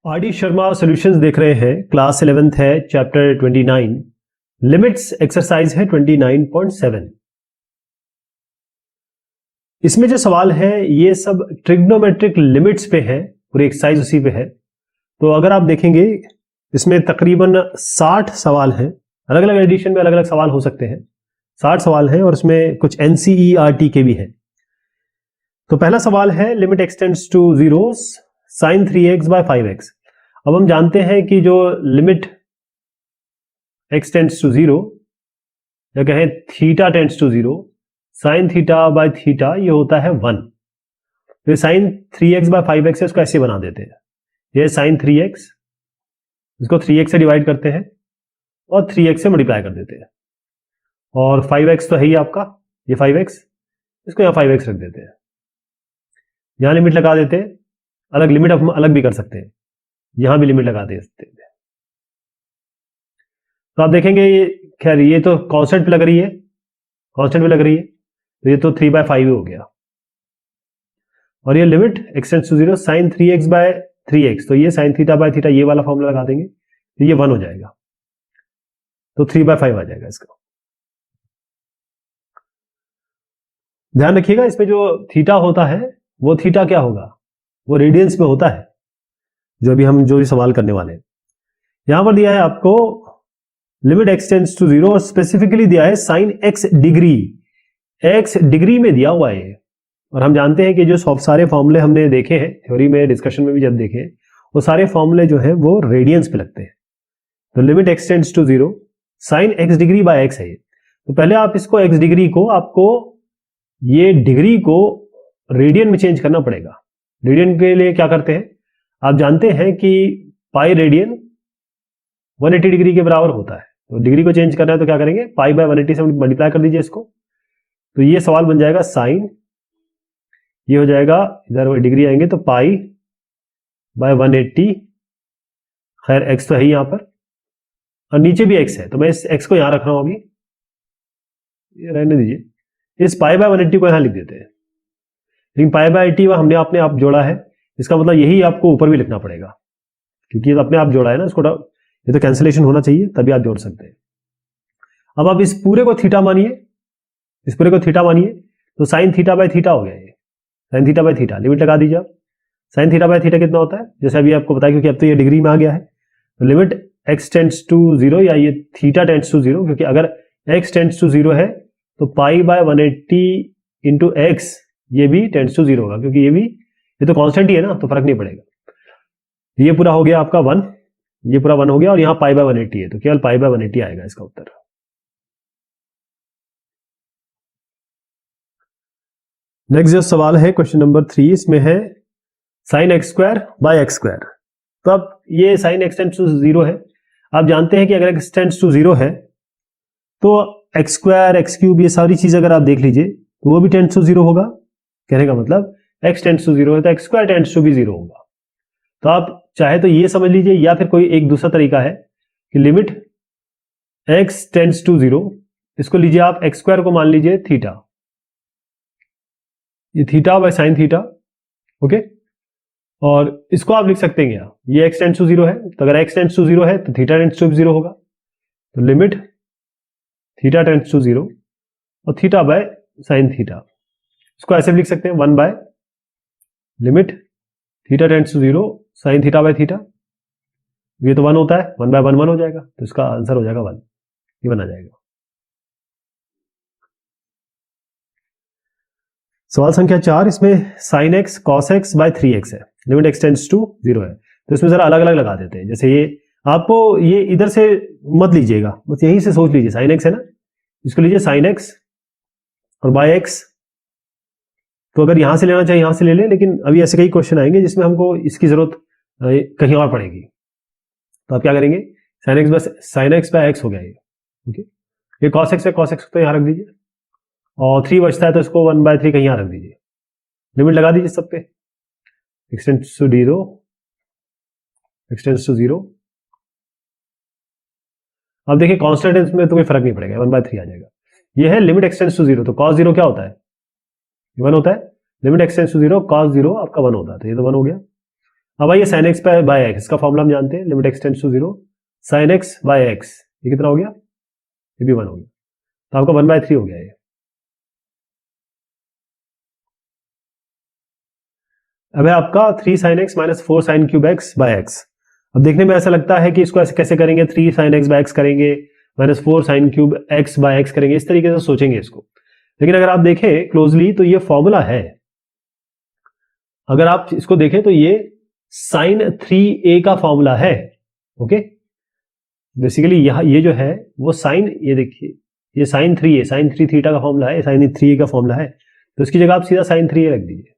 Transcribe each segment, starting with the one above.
R D Sharma solutions देख रहे हैं। क्लास 11th है, चैप्टर 29 लिमिट्स एक्सरसाइज है 29.7। इसमें जो सवाल है ये सब ट्रिग्नोमेट्रिक लिमिट्स पे है, पूरी एक्सरसाइज उसी पे है। तो अगर आप देखेंगे इसमें तकरीबन 60 सवाल हैं, अलग अलग एडिशन में अलग अलग सवाल हो सकते हैं। 60 सवाल हैं और उसमें कुछ NCERT के भी हैं। तो पहला सवाल है limit x tends to 0 sin 3x by 5x। अब हम जानते हैं कि जो लिमिट x टेंड्स टू 0 या कहें theta tends to 0 sin theta by theta ये होता है 1। तो sin 3x by 5x है, इसको ऐसे बना देते हैं। ये sin 3x, इसको 3x से डिवाइड करते हैं और 3x से मल्टीप्लाई कर देते हैं। और 5x तो है ही आपका, ये 5x, इसको यहाँ 5x रख देते हैं। यहाँ लिमिट लगा देते हैं, अलग लिमिट हम अलग भी कर सकते हैं, यहां भी लिमिट लगा देते हैं। तो आप देखेंगे ये खैर ये तो कांस्टेंट पे लग रही है, कांस्टेंट पे लग रही है, तो ये तो 3/5 हो गया। और ये limit x tends to 0 sin 3x by 3x, तो ये sin थीटा बाय थीटा ये वाला फॉर्मूला लगा देंगे तो ये 1 हो जाएगा, तो 3/5 आ जाएगा इसका। ध्यान रखिएगा इसमें जो थीटा होता है वो थीटा क्या होगा, वो रेडियंस में होता है, जो भी सवाल करने वाले हैं। यहां पर दिया है आपको लिमिट x टेंड्स टू 0 और स्पेसिफिकली दिया है sin x degree, x degree में दिया हुआ है। और हम जानते हैं कि जो सारे फॉर्मूले हमने देखे हैं थ्योरी में, डिस्कशन में भी जब देखे हैं, वो सारे फॉर्मूले जो है वो रेडियंस पे लगते हैं। तो limit x tends to 0 sin x degree by x है। तो पहले आप इसको x डिग्री को, आपको ये डिग्री को रेडियन में चेंज करना पड़ेगा। रेडियन के लिए क्या करते हैं, आप जानते हैं कि पाई रेडियन 180 डिग्री के बराबर होता है। तो डिग्री को चेंज करना है तो क्या करेंगे, पाई बाय 180 से मल्टीप्लाई कर दीजिए इसको। तो ये सवाल बन जाएगा साइन, ये हो जाएगा, इधर डिग्री आएंगे तो पाई बाय 180, खैर x तो है ही यहां पर, और नीचे भी x है, तो मैं इस x को यहां रख रहा हूं, अभी ये रहने दीजिए। इस पाई बाय 180 को यहां लिख देते हैं, लेकिन पाई बाय 80 हमने अपने आप जोड़ा है, इसका मतलब यही आपको ऊपर भी लिखना पड़ेगा, क्योंकि ये अपने आप जोड़ा है ना, इसको ये तो कैंसिलेशन होना चाहिए तभी आप जोड़ सकते हैं। अब आप इस पूरे को थीटा मानिए, इस पूरे को थीटा मानिए, तो साइन थीटा बाय थीटा हो गया ये, sign theta by theta. Limit लगा दीजिए आप, साइन थीटा बाय थीटा कितना होता है, जैसे अभी आपको बताया, क्योंकि अब तो ये डिग्री में आ गया है। तो लिमिट x टेंड्स टू 0 या ये थीटा टेंड्स टू 0, क्योंकि अगर x टेंड्स टू 0 है तो पाई बाय 180 इंटू x ये भी टेंड्स टू 0 होगा, क्योंकि ये तो कांस्टेंट ही है ना, तो फर्क नहीं पड़ेगा। ये पूरा हो गया आपका 1, ये पूरा 1 हो गया, और यहां पाई बाय 180 है, तो केवल पाई बाय 180 आएगा इसका उत्तर। नेक्स्ट जो सवाल है क्वेश्चन नंबर 3, इसमें है sign x square by x square. तो अब ये साइन एक्स टेंड्स टू 0 है, आप जानते हैं कि अगर एक्स टेंड्स टू 0 है तो एक्स स्क्वायर एक्स क्यूब ये सारी चीज अगर आप देख लीजिए तो वो भी टेंड्स टू 0 होगा। कहने का मतलब x टेंड्स टू 0 है तो एक्स स्क्वायर टेंड्स टू भी 0 होगा। तो आप चाहे तो ये समझ लीजिए, या फिर कोई एक दूसरा तरीका है कि लिमिट x टेंड्स टू 0, इसको लीजिए आप एक्स स्क्वायर को मान लीजिए थीटा, ये theta by sine theta, okay. और इसको आप लिख सकते हैं क्या, ये x टेंड्स टू 0 है, तो अगर x टेंड्स टू 0 है तो थीटा टेंड्स टू 0 होगा। तो लिमिट थीटा टेंड्स टू 0 और थीटा बाय साइन थीटा, इसको ऐसे भी लिख सकते हैं 1 by limit theta tends to 0 sine theta by theta. ये तो 1 होता है, 1 बाय 1 1 हो जाएगा, तो इसका आंसर हो जाएगा 1, ये बना जाएगा। सवाल संख्या 4, इसमें sine x cos x by 3x है, लिमिट एक्स टेंड्स टू 0 है। तो इसमें जरा अलग अलग लगा देते हैं, जैसे ये आपको ये इधर से मत लीजिएगा, बस यहीं से सोच लीजिए, साइन एक्स है ना, इसको लीजिए साइन एक्स और बाय एक्स। तो अगर यहां से लेना चाहिए यहां से ले लें, लेकिन अभी ऐसे कई क्वेश्चन आएंगे जिसमें हमको इसकी जरूरत कहीं और पड़ेगी। तो आप क्या करेंगे, साइन एक्स बाय एक्स हो गया ये, ओके। ये कॉस एक्स है, कॉस एक्स तो यहां रख दीजिए, और 3 बचता है तो इसको 1/3 कहीं यहां रख दीजिए। लिमिट लगा दीजिए सब पे, x tends to 0, x tends to 0। अब देखिए कांस्टेंट में तो कोई फर्क नहीं पड़ेगा, 1/3 आ जाएगा। ये है लिमिट x टेंड्स टू 0, तो cos 0 क्या होता है, 1 होता है। Limit x tends to 0 cos 0 आपका 1 होता है, तो ये तो 1 हो गया। अब आइए साइन एक्स बाय एक्स, इसका फॉर्मूला हम जानते हैं, limit x tends to 0, sine x by x, ये कितना हो गया, ये भी 1 हो गया, तो आपका 1/3 हो गया ये। अब है आपका 3 sin x माइनस 4 sin cube x by x. अब देखने में ऐसा लगता है कि इसको ऐसे कैसे करेंगे, 3 sin x बाय एक्स करेंगे, minus 4 sin cube x by x करेंगे, इस तरीके से सोचेंगे इसको। लेकिन अगर आप देखें क्लोजली तो ये फॉर्मूला है, अगर आप इसको देखें तो ये sin 3a का फॉर्मूला है। ओके, बेसिकली यहाँ ये जो है वो साइन, ये देखिए ये sin 3a, sin 3 थीटा का फॉर्मूला है, sin 3a का फॉर्मूला है, तो इसकी जगह आप सीधा sin 3a रख दीजिए,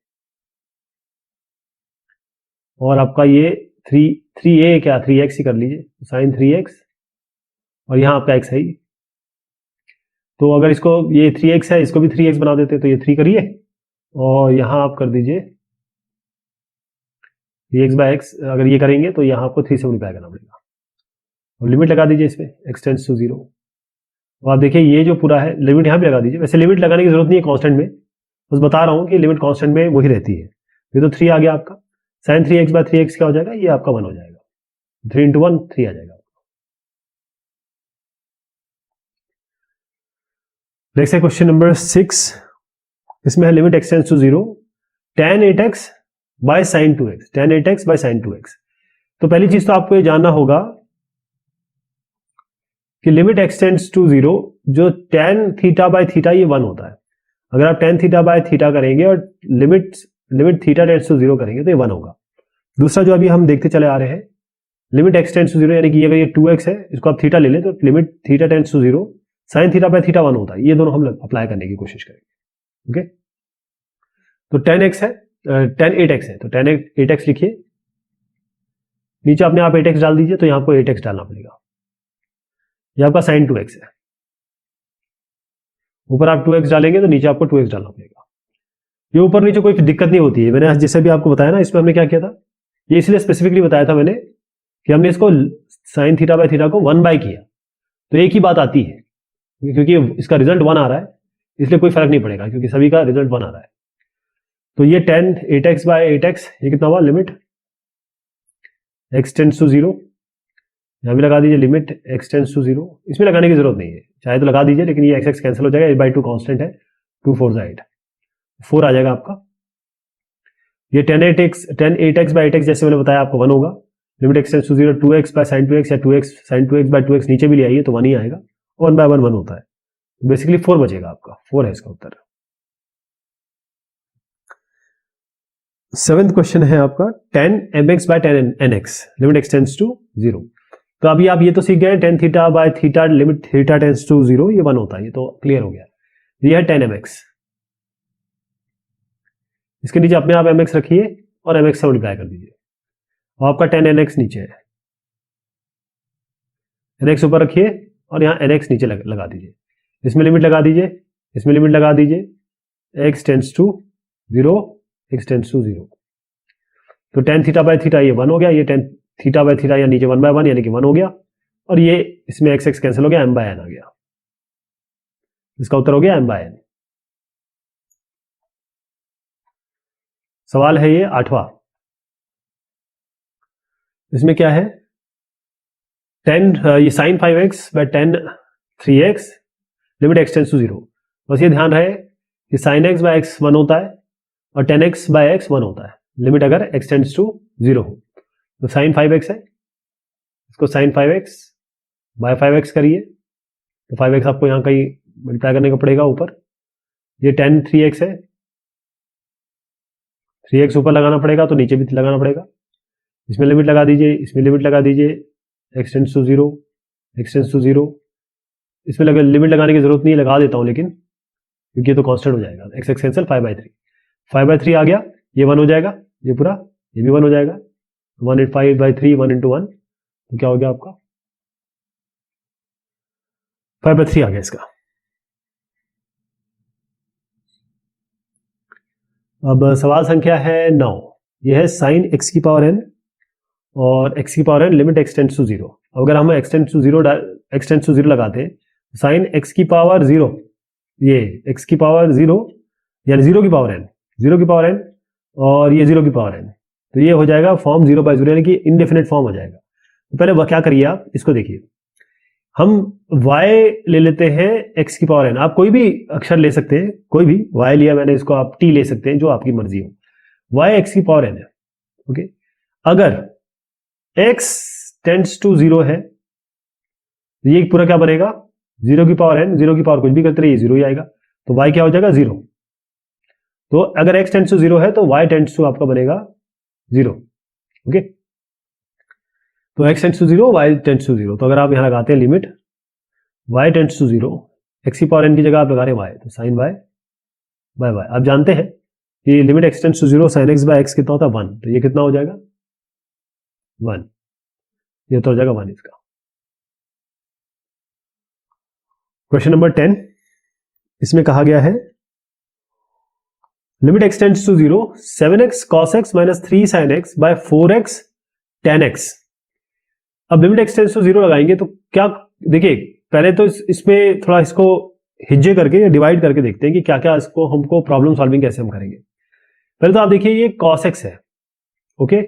और आपका ये 3a क्या 3x ही कर लीजिए, sin 3x, और यहाँ आपका x है ही, तो अगर इसको ये 3x है, इसको भी 3x बना देते तो ये 3 करिए, और यहाँ आप कर दीजिए 3x/x, अगर ये करेंगे तो यहाँ आपको 3 से मल्टीप्लाई करना पड़ेगा, और लिमिट लगा दीजिए इसमें x टेंड्स टू 0। तो आप देखिए ये जो पूरा है, लिमिट यहाँ भी लगा दीजिए, वैसे लिमिट लगाने की जरूरत नहीं है कांस्टेंट में, बस बता रहा हूँ कि लिमिट कांस्टेंट में वही रहती है। ये तो 3 आ गया आपका, sin 3x/3x क्या हो जाएगा, ये आपका 1 हो जाएगा, 3 × 1 3 आ जाएगा। नेक्स्ट है क्वेश्चन नंबर 6, इसमें है limit x tends to 0, tan 8x by sin 2x, tan 8x by sin 2x। तो पहली चीज तो आपको ये जानना होगा कि लिमिट x टेंड्स टू 0, जो tan थीटा बाय थीटा ये 1 होता है। अगर आप tan थीटा बाय थीटा करेंगे और लिमिट थीटा टेंड्स टू 0 करेंगे तो ये 1 होगा। दूसरा जो अभी हम देखते चले आ रहे हैं, लिमिट x टेंड्स टू 0, यानी कि अगर ये 2x है, इसको आप थीटा ले लें तो limit theta tends to 0, sine theta by theta 1 होता है। ये दोनों हम अप्लाई करने की कोशिश करेंगे। ओके, तो tan 8x है, तो tan 8x लिखिए, नीचे अपने आप 8x डाल दीजिए, तो यहां आपको 8x डालना पड़ेगा, ये आपका sin 2x है, ऊपर आप 2x डालेंगे तो नीचे आपको 2x डालना पड़ेगा। ये ऊपर नीचे कोई दिक्कत नहीं होती है, मैंने जैसे भी आपको बताया ना, इसमें हमने क्या किया था, ये इसलिए स्पेसिफिकली बताया था मैंने कि हमने इसको साइन थीटा बाय थीटा को 1 किया, तो एक ही बात आती है, क्योंकि इसका रिजल्ट 1 आ रहा है, इसलिए कोई फर्क नहीं पड़ेगा, क्योंकि सभी का रिजल्ट 1 आ रहा है। तो ये tan 8x/8x, ये कितना हुआ, लिमिट x टेंड्स टू 0, यहां भी लगा दीजिए लिमिट x टेंड्स टू 0, इसमें लगाने की जरूरत नहीं है, चाहे तो लगा दीजिए, लेकिन ये x कैंसिल हो जाएगा, 8/2 कांस्टेंट है, 2 4 8 4 आ जाएगा आपका। ये tan 8x/8x जैसे मैंने बताया आपको 1 होगा, limit x tends to 0, 2x/sin 2x या 2x sin 2x/2x नीचे भी ले आइए तो 1 ही आएगा, 1/1 1 होता है, बेसिकली 4 बचेगा आपका, 4 है इसका उत्तर। 7th क्वेश्चन है आपका tan mx/tan nx, limit x tends to 0। तो अभी आप ये तो सीख गए, tan theta by theta limit theta tends to 0, ये 1 होता है, ये तो क्लियर हो गया। ये है tan mx, इसके नीचे अपने आप mx रखिए और mx से मल्टीप्लाई कर दीजिए, और आपका tan nx नीचे है, nx ऊपर रखिए और यहाँ nx नीचे लगा दीजिए, इसमें लिमिट लगा दीजिए, इसमें लिमिट लगा दीजिए, x tends to 0, x tends to 0, तो tan थीटा बाय थीटा ये 1 हो गया, ये tan थीटा बाय थीटा या नीचे 1/1 यानी कि 1 हो गया, और ये इसमें x कैंसिल हो गया, m/n आ गया, इसका उत्तर हो गया m/n। सवाल है ये 8वां, इसमें क्या है, ये sin 5x/tan 3x, limit x tends to 0। बस ये ध्यान रहे कि sin x/x 1 होता है और tan x/x 1 होता है, लिमिट अगर x टेंड्स टू 0 हो, तो sin 5x है, इसको sin 5x/5x करिए, तो 5x आपको यहाँ कहीं मल्टीप्लाई करने का पड़ेगा ऊपर, ये tan 3x है, 3x ऊपर लगाना पड़ेगा, तो नीचे भी लगाना पड़ेगा, इसमें लिमिट लगा दीजिए, इसमें लिमिट लगा दीजिए, x tends to 0, x tends to 0, इसमें लिमिट लगाने की जरूरत नहीं है, लगा देता हूं लेकिन, क्योंकि ये तो कांस्टेंट हो जाएगा, x कैंसिल, 5/3 आ गया, ये 1 हो जाएगा, ये पूरा, ये भी 1 हो जाएगा, 1/5/3 1 × 1, तो क्या हो गया आपका 5/3 आ गया इसका। अब सवाल संख्या है 9, यह है sin x की पावर n और x की power n limit x tends to 0। अगर हम x टेंड्स टू 0 लगाते हैं, sin x की पावर 0, ये x की पावर 0 यानी 0 की पावर n, 0 की पावर n, और ये 0 की पावर n, तो ये हो जाएगा फॉर्म 0/0 यानी कि इनडेफिनेट फॉर्म हो जाएगा। तो पहले वह क्या करिए आप इसको देखिए, हम y ले लेते हैं x की पावर n, आप कोई भी अक्षर ले सकते हैं, कोई भी y लिया मैंने, इसको आप t ले सकते हैं, जो आपकी मर्जी हो। y x की पावर n है, ओके। अगर x टेंड्स टू 0 है, ये पूरा क्या बनेगा, 0 की पावर n, 0 की पावर कुछ भी करते रहिए 0 ही आएगा, तो y क्या हो जाएगा 0। तो अगर x टेंड्स टू 0 है तो y टेंड्स टू आपका बनेगा 0, ओके। तो x tends to 0, y tends to 0, तो अगर आप यहां लगाते हैं limit y tends to 0, x की पावर n की जगह आप लगा रहे हैं y, तो साइन y बाय y। आप जानते हैं कि limit x tends to 0 sine x by x कितना होता है 1, तो ये कितना हो जाएगा 1, ये तो हो जाएगा 1 इसका। क्वेश्चन नंबर 10, इसमें कहा गया है limit x tends to 0 7x cos x minus 3 sin x by 4x tan x। अब लिमिट x टेंड्स टू 0 लगाएंगे तो क्या, देखिए पहले तो इसमें थोड़ा इसको हिज्जे करके या डिवाइड करके देखते हैं कि क्या क्या इसको हमको प्रॉब्लम सॉल्विंग कैसे हम करेंगे। पहले तो आप देखिए ये cos x है, ओके,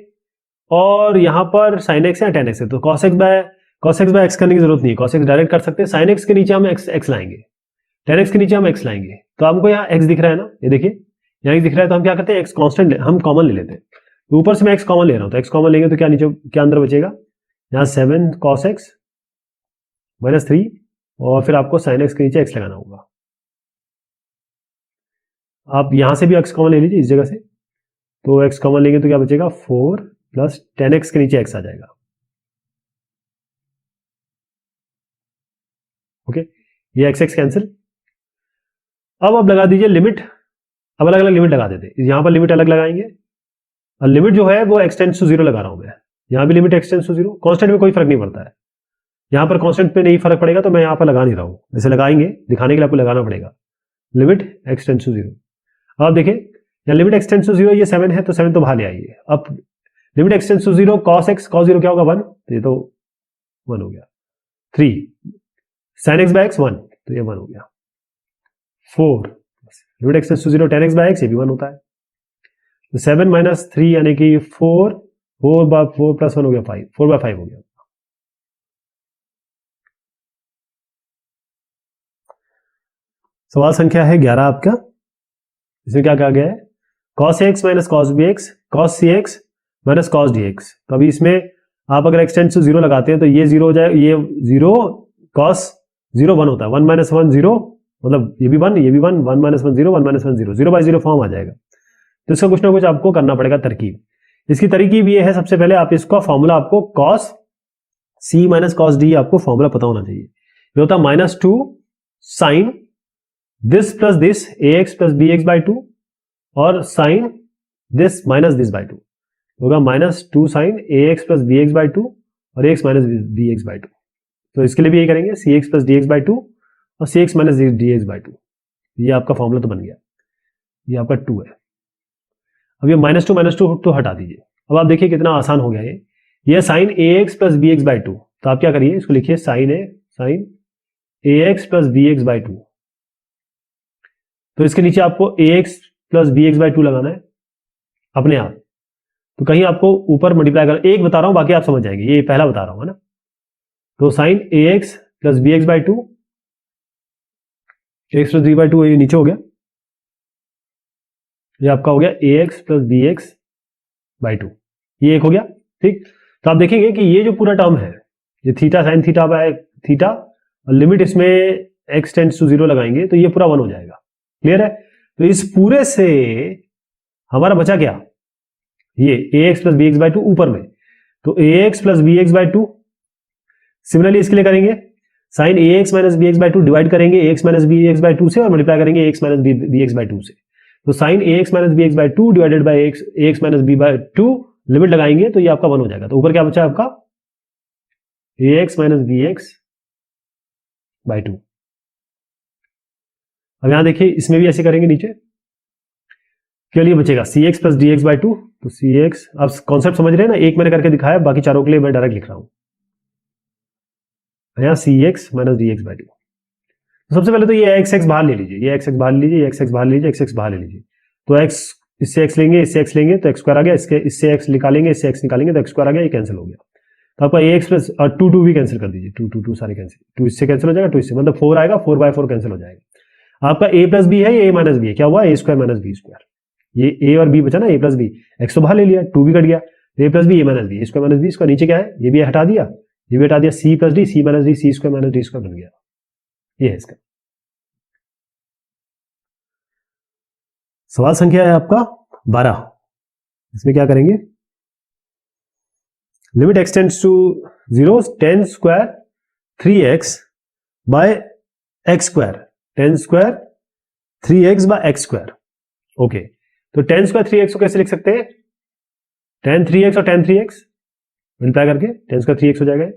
और यहां पर sin x है, tan x है, तो cos x बाय x करने की जरूरत नहीं है, cos x डायरेक्ट कर सकते हैं। sin x के नीचे हम x लाएंगे, tan x के नीचे हम x लाएंगे, तो हमको यहाँ x दिख रहा है ना, ये देखिए यहाँ x दिख रहा है, तो हम क्या करते हैं x कांस्टेंट हम कॉमन ले लेते हैं। तो ऊपर से मैं x कॉमन ले रहा हूं, तो x कॉमन लेंगे तो क्या नीचे क्या अंदर बचेगा, यहाँ 7 cos x माइनस 3, और फिर आपको sin x के नीचे x लगाना होगा। आप यहां से भी x कॉमन ले लीजिए इस जगह से, तो x कॉमन लेंगे तो क्या बचेगा 4 प्लस tan x के नीचे x आ जाएगा, ओके। ये x कैंसिल। अब आप लगा दीजिए लिमिट, अब अलग अलग लिमिट लगा देते हैं, यहां पर लिमिट अलग लगाएंगे, और लिमिट जो है वो x टेंड्स टू 0 लगा रहा हूं मैं, यहां भी limit x tends to 0, constant में कोई फर्क नहीं पड़ता है, यहां पर कांस्टेंट पे नहीं फर्क पड़ेगा तो मैं यहां पर लगा नहीं रहा हूं, जैसे लगाएंगे दिखाने के लिए आपको लगाना पड़ेगा लिमिट x टेंड्स टू 0। अब आप देखिए यहाँ लिमिट x टेंड्स टू 0 ये 7 है, तो 7 तो बाहर ले आइए। अब limit x tends to 0 cos x, cos 0 क्या होगा 1, तो ये तो 1 हो गया। 3 sin x बाय x 1, तो ये 1 हो गया। 4 limit x tends to 0 tan x by x, ये भी 1 होता है। तो 7 माइनस 3 यानी कि 4, 4 प्लस 1 हो गया 5, 4/5 हो गया। सवाल संख्या है 11 आपका, इसमें क्या कहा गया है, cos x minus cos bx cos cx minus cos dx। तो अभी इसमें आप अगर x टेंड्स टू 0 लगाते हैं तो ये 0 हो जाएगा, ये 0 cos 0 1 होता है, 1 माइनस 1 0, मतलब ये भी 1, ये भी 1, 1 माइनस 1 0, 1 माइनस 1 0, 0/0 फॉर्म आ जाएगा। तो इसका कुछ ना कुछ आपको करना पड़ेगा तरकीब। इसकी तरकीब ये है, सबसे पहले आप इसका फॉर्मूला आपको cos c minus cos d आपको फॉर्मूला पता होना चाहिए। ये होता है -2 sin this plus this ax plus bx by 2 और sin this minus this by 2 होगा -2 sin ax plus bx by 2 और ax माइनस bx बाई 2। तो इसके लिए भी यही करेंगे, cx प्लस dx बाई 2 और cx माइनस dx बाई 2। ये आपका फॉर्मूला तो बन गया, ये आपका 2 है। अब ये -2 तो हटा दीजिए। अब आप देखिए कितना आसान हो गया ये sin ax plus bx by 2, तो आप क्या करिए इसको लिखिए sin ax plus bx by 2, तो इसके नीचे आपको ax प्लस bx बाई 2 लगाना है अपने आप। तो कहीं आपको ऊपर मल्टीप्लाई कर, एक बता रहा हूं बाकी आप समझ जाएंगे, ये पहला बता रहा हूं है ना। तो sin ax plus bx by 2, x plus b by 2 ये नीचे हो गया, ये आपका हो गया ax प्लस bx बाई 2, ये एक हो गया, ठीक। तो आप देखेंगे कि ये जो पूरा टर्म है, ये theta sine theta by theta, और लिमिट इसमें x टेंड्स टू 0 लगाएंगे तो ये पूरा 1 हो जाएगा, क्लियर है। तो इस पूरे से हमारा बचा क्या, ये ax प्लस bx बाई 2 ऊपर में, तो ax plus bx by 2। Similarly इसके लिए करेंगे sin ax minus bx by 2 divide करेंगे ax माइनस bx बाई 2 से और मल्टीप्लाई करेंगे ax माइनस bx बाई 2 से। तो sin ax minus bx by 2 divided by ax minus b by 2, limit लगाएंगे तो ये आपका 1 हो जाएगा। तो ऊपर क्या बचा आपका ax माइनस bx बाई 2। अब यहां देखिए इसमें भी ऐसे करेंगे, नीचे के लिए बचेगा cx प्लस dx बाई 2, तो cx, आप कॉन्सेप्ट समझ रहे हैं ना, एक मैंने करके दिखाया, बाकी चारों के लिए मैं डायरेक्ट लिख रहा हूं। यहाँ cx माइनस dx बाई 2। तो सबसे पहले तो ये x बाहर ले लीजिए, ये x बाहर ले लीजिए, ये x बाहर ले लीजिए, x बाहर ले लीजिए, तो x इससे x लेंगे, इससे x लेंगे तो x स्क्वायर आ गया, इससे x निकालेंगे, इससे x निकालेंगे तो x स्क्वायर आ गया, ये कैंसिल हो गया। तो आपका ax प्लस और 2 भी कैंसिल कर दीजिए, 2 सारे कैंसिल, 2 इससे कैंसिल हो जाएगा, 2 इससे, मतलब 4 आएगा, 4/4 कैंसिल हो जाएगा। आपका a प्लस बी है, ये a माइनस बी है, क्या हुआ, a square minus b square, ये a और b बचा ना, a प्लस बी, x तो बाहर ले लिया, 2 भी कट गया, a plus b, a minus b, square minus b square, नीचे क्या है, ये भी हटा दिया, ये भी हटा दिया, c plus D, c minus D, c square minus D square बन गया, ये है इसका सवाल। संख्या है आपका 12। इसमें क्या करेंगे, limit x tends to 0 tan square 3x by x square, tan square 3x by x square. Okay, तो tan स्क्वायर 3x को कैसे लिख सकते हैं, tan 3x और tan 3x मल्टीप्लाई करके tan स्क्वायर 3x हो जाएगा।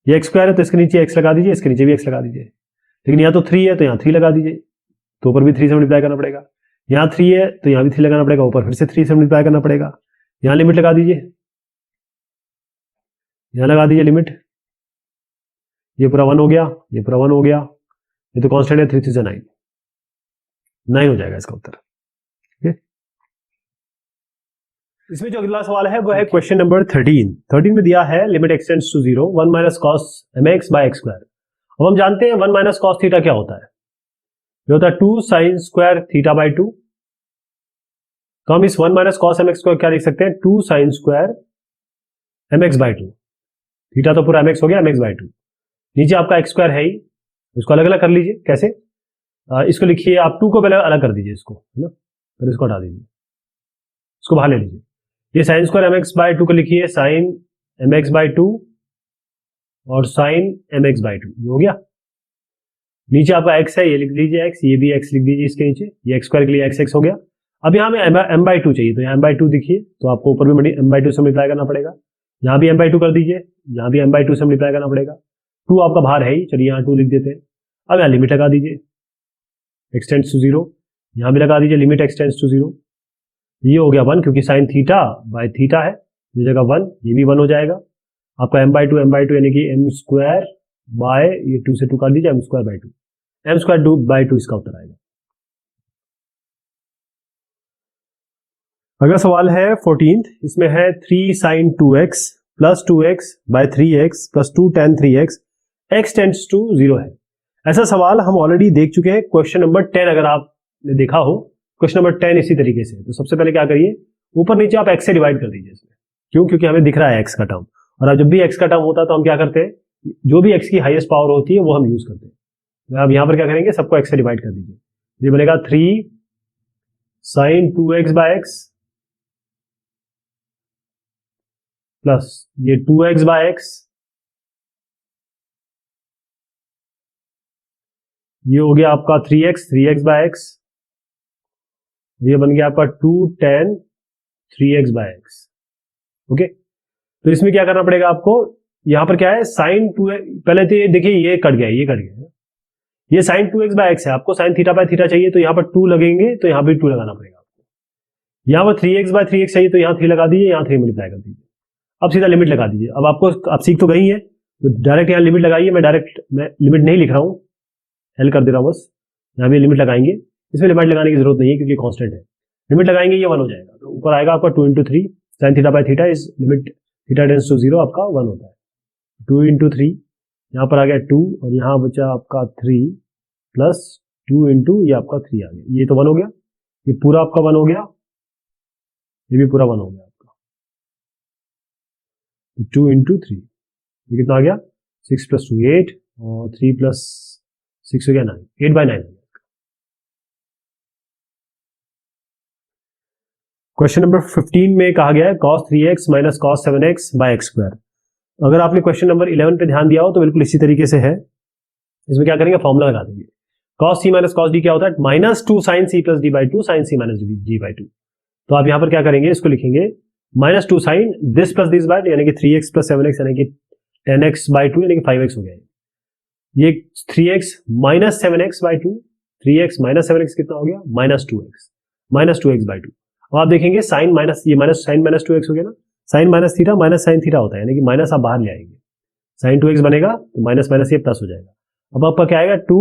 ये एक्स स्क्वायर है तो इसके नीचे x लगा दीजिए, इसके नीचे भी x लगा दीजिए, लेकिन यहाँ तो 3 है तो यहाँ 3 लगा दीजिए, तो ऊपर भी 3 से मल्टीप्लाई करना पड़ेगा, यहाँ 3 है तो यहाँ भी 3 लगाना पड़ेगा, ऊपर फिर से 3 से मल्टीप्लाई करना पड़ेगा, यहाँ लिमिट लगा दीजिए, यहाँ लगा दीजिए लिमिट, ये पूरा 1 हो गया, ये पूरा 1 हो गया, ये तो कांस्टेंट है, 3 3 से 9 9 हो जाएगा इसका उत्तर। ठीक है, इसमें जो अगला सवाल है वो है क्वेश्चन नंबर 13 में दिया है limit x tends to 0 1 minus cos mx by x square. अब हम जानते हैं 1 माइनस कॉस थीटा क्या होता है, ये होता है 2 साइन स्क्वायर थीटा बाय 2। तो हम इस 1 माइनस कॉस mx को क्या लिख सकते हैं, 2 sine square mx by 2, theta तो पूरा mx हो गया, mx बाय 2, नीचे आपका एक्स स्क्वायर है ही, इसको अलग अलग कर लीजिए, कैसे, इसको लिखिए आप 2 को पहले अलग कर दीजिए, इसको है ना, फिर इसको हटा दीजिए, इसको बाहर ले लीजिए, ये साइन स्क्वायर mx बाय 2 को लिखिए साइन mx बाय 2 और साइन mx बाय 2, ये हो गया। नीचे आपका x है, ये लिख लीजिए x, ये भी x लिख दीजिए इसके नीचे, ये x स्क्वायर के लिए x हो गया। अब यहाँ में m बाय 2 चाहिए, तो यहाँ m बाय 2 दिखिए, तो आपको ऊपर भी m बाय 2 से मल्टीप्लाई करना पड़ेगा, यहाँ भी m बाय 2 कर दीजिए, यहाँ भी m बाय 2 से मल्टीप्लाई करना पड़ेगा, 2 आपका बाहर है ही, चलिए यहाँ 2 लिख देते हैं। अब यहाँ लिमिट लगा दीजिए x टेंड्स टू 0, यहाँ भी लगा दीजिए लिमिट x टेंड्स टू 0, ये हो गया 1 क्योंकि साइन थीटा बाय थीटा है, ये जगह 1, ये भी 1 हो जाएगा। आपका m बाय 2 यानी कि m स्क्वायर बाय, ये 2 से 2 कर दीजिए, m square by 2, m square by 2 इसका उत्तर आएगा। अगला सवाल है 14, इसमें है 3 sine 2x plus 2x by 3x plus 2 tan 3x x tends to 0 है। ऐसा सवाल हम ऑलरेडी देख चुके हैं, क्वेश्चन नंबर 10 अगर आपने देखा हो, क्वेश्चन नंबर 10 इसी तरीके से। तो सबसे पहले क्या करिए, ऊपर नीचे आप x से डिवाइड कर दीजिए इसमें, क्यों, क्योंकि हमें दिख रहा है x का टर्म, और अब जब भी x का टर्म होता है तो हम क्या करते हैं, जो भी x की हाईएस्ट पावर होती है वो हम यूज करते हैं। अब यहाँ पर क्या करेंगे, सबको x से डिवाइड कर दीजिए, ये बनेगा 3 sine 2x by x plus ये 2x बाय x, ये हो गया आपका 3x बाय x, ये बन गया आपका 2 tan 3x bye x। Okay, तो इसमें क्या करना पड़ेगा आपको, यहां पर क्या है साइन 2, पहले तो ये देखिए ये कट गया, ये कट गया, ये साइन 2x बाय x है, आपको साइन थीटा बाय थीटा चाहिए तो यहाँ पर 2 लगेंगे, तो यहाँ भी 2 लगाना पड़ेगा आपको। यहाँ पर 3x बाय 3x चाहिए तो यहाँ 3 लगा दीजिए, यहाँ 3 मल्टीप्लाई कर दीजिए, अब सीधा लिमिट लगा दीजिए। अब आपको, आप सीख तो गई है, तो डायरेक्ट यहाँ लिमिट लगाइए, मैं लिमिट नहीं लिख रहा हूँ, एल कर दे रहा हूँ बस, यहाँ भी लिमिट लगाएंगे, इसमें लिमिट लगाने की जरूरत नहीं है क्योंकि कांस्टेंट है, लिमिट लगाएंगे ये 1 हो जाएगा, तो ऊपर आएगा आपका 2 × 3 sine theta by theta is limit theta tends to 0 आपका 1 होता है, 2 × 3, यहाँ पर आ गया 2 और यहाँ बचा आपका 3 प्लस 2 × ये आपका 3 आ गया, ये तो 1 हो गया, ये पूरा आपका 1 हो गया, ये भी पूरा 1 हो गया आपका, 2 × 3, ये कितना आ गया 6 + 2 8 और 3 + 6 हो गया 9, 8/9। क्वेश्चन नंबर 15 में कहा गया है cos 3x minus cos 7x by x square. अगर आपने क्वेश्चन नंबर 11 पे ध्यान दिया हो तो बिल्कुल इसी तरीके से है, इसमें क्या करेंगे, फॉर्मूला लगा देंगे, cos c minus cos d क्या होता है, -2 sin c + d by 2 sin c minus d by 2। तो आप यहाँ पर क्या करेंगे, इसको लिखेंगे -2 sin this plus this bye, यानी कि 3x + 7x यानी कि 10x बाई 2 यानी कि 5x हो गया, ये 3x - 7x by 2, 3x - 7x कितना हो गया, -2x बाई 2। अब आप देखेंगे साइन माइनस, ये माइनस साइन -2x हो गया ना, sine minus theta minus sine theta होता है, यानी कि माइनस आप बाहर ले आएंगे, साइन 2x बनेगा तो माइनस माइनस ये प्लस हो जाएगा। अब आपका क्या आएगा 2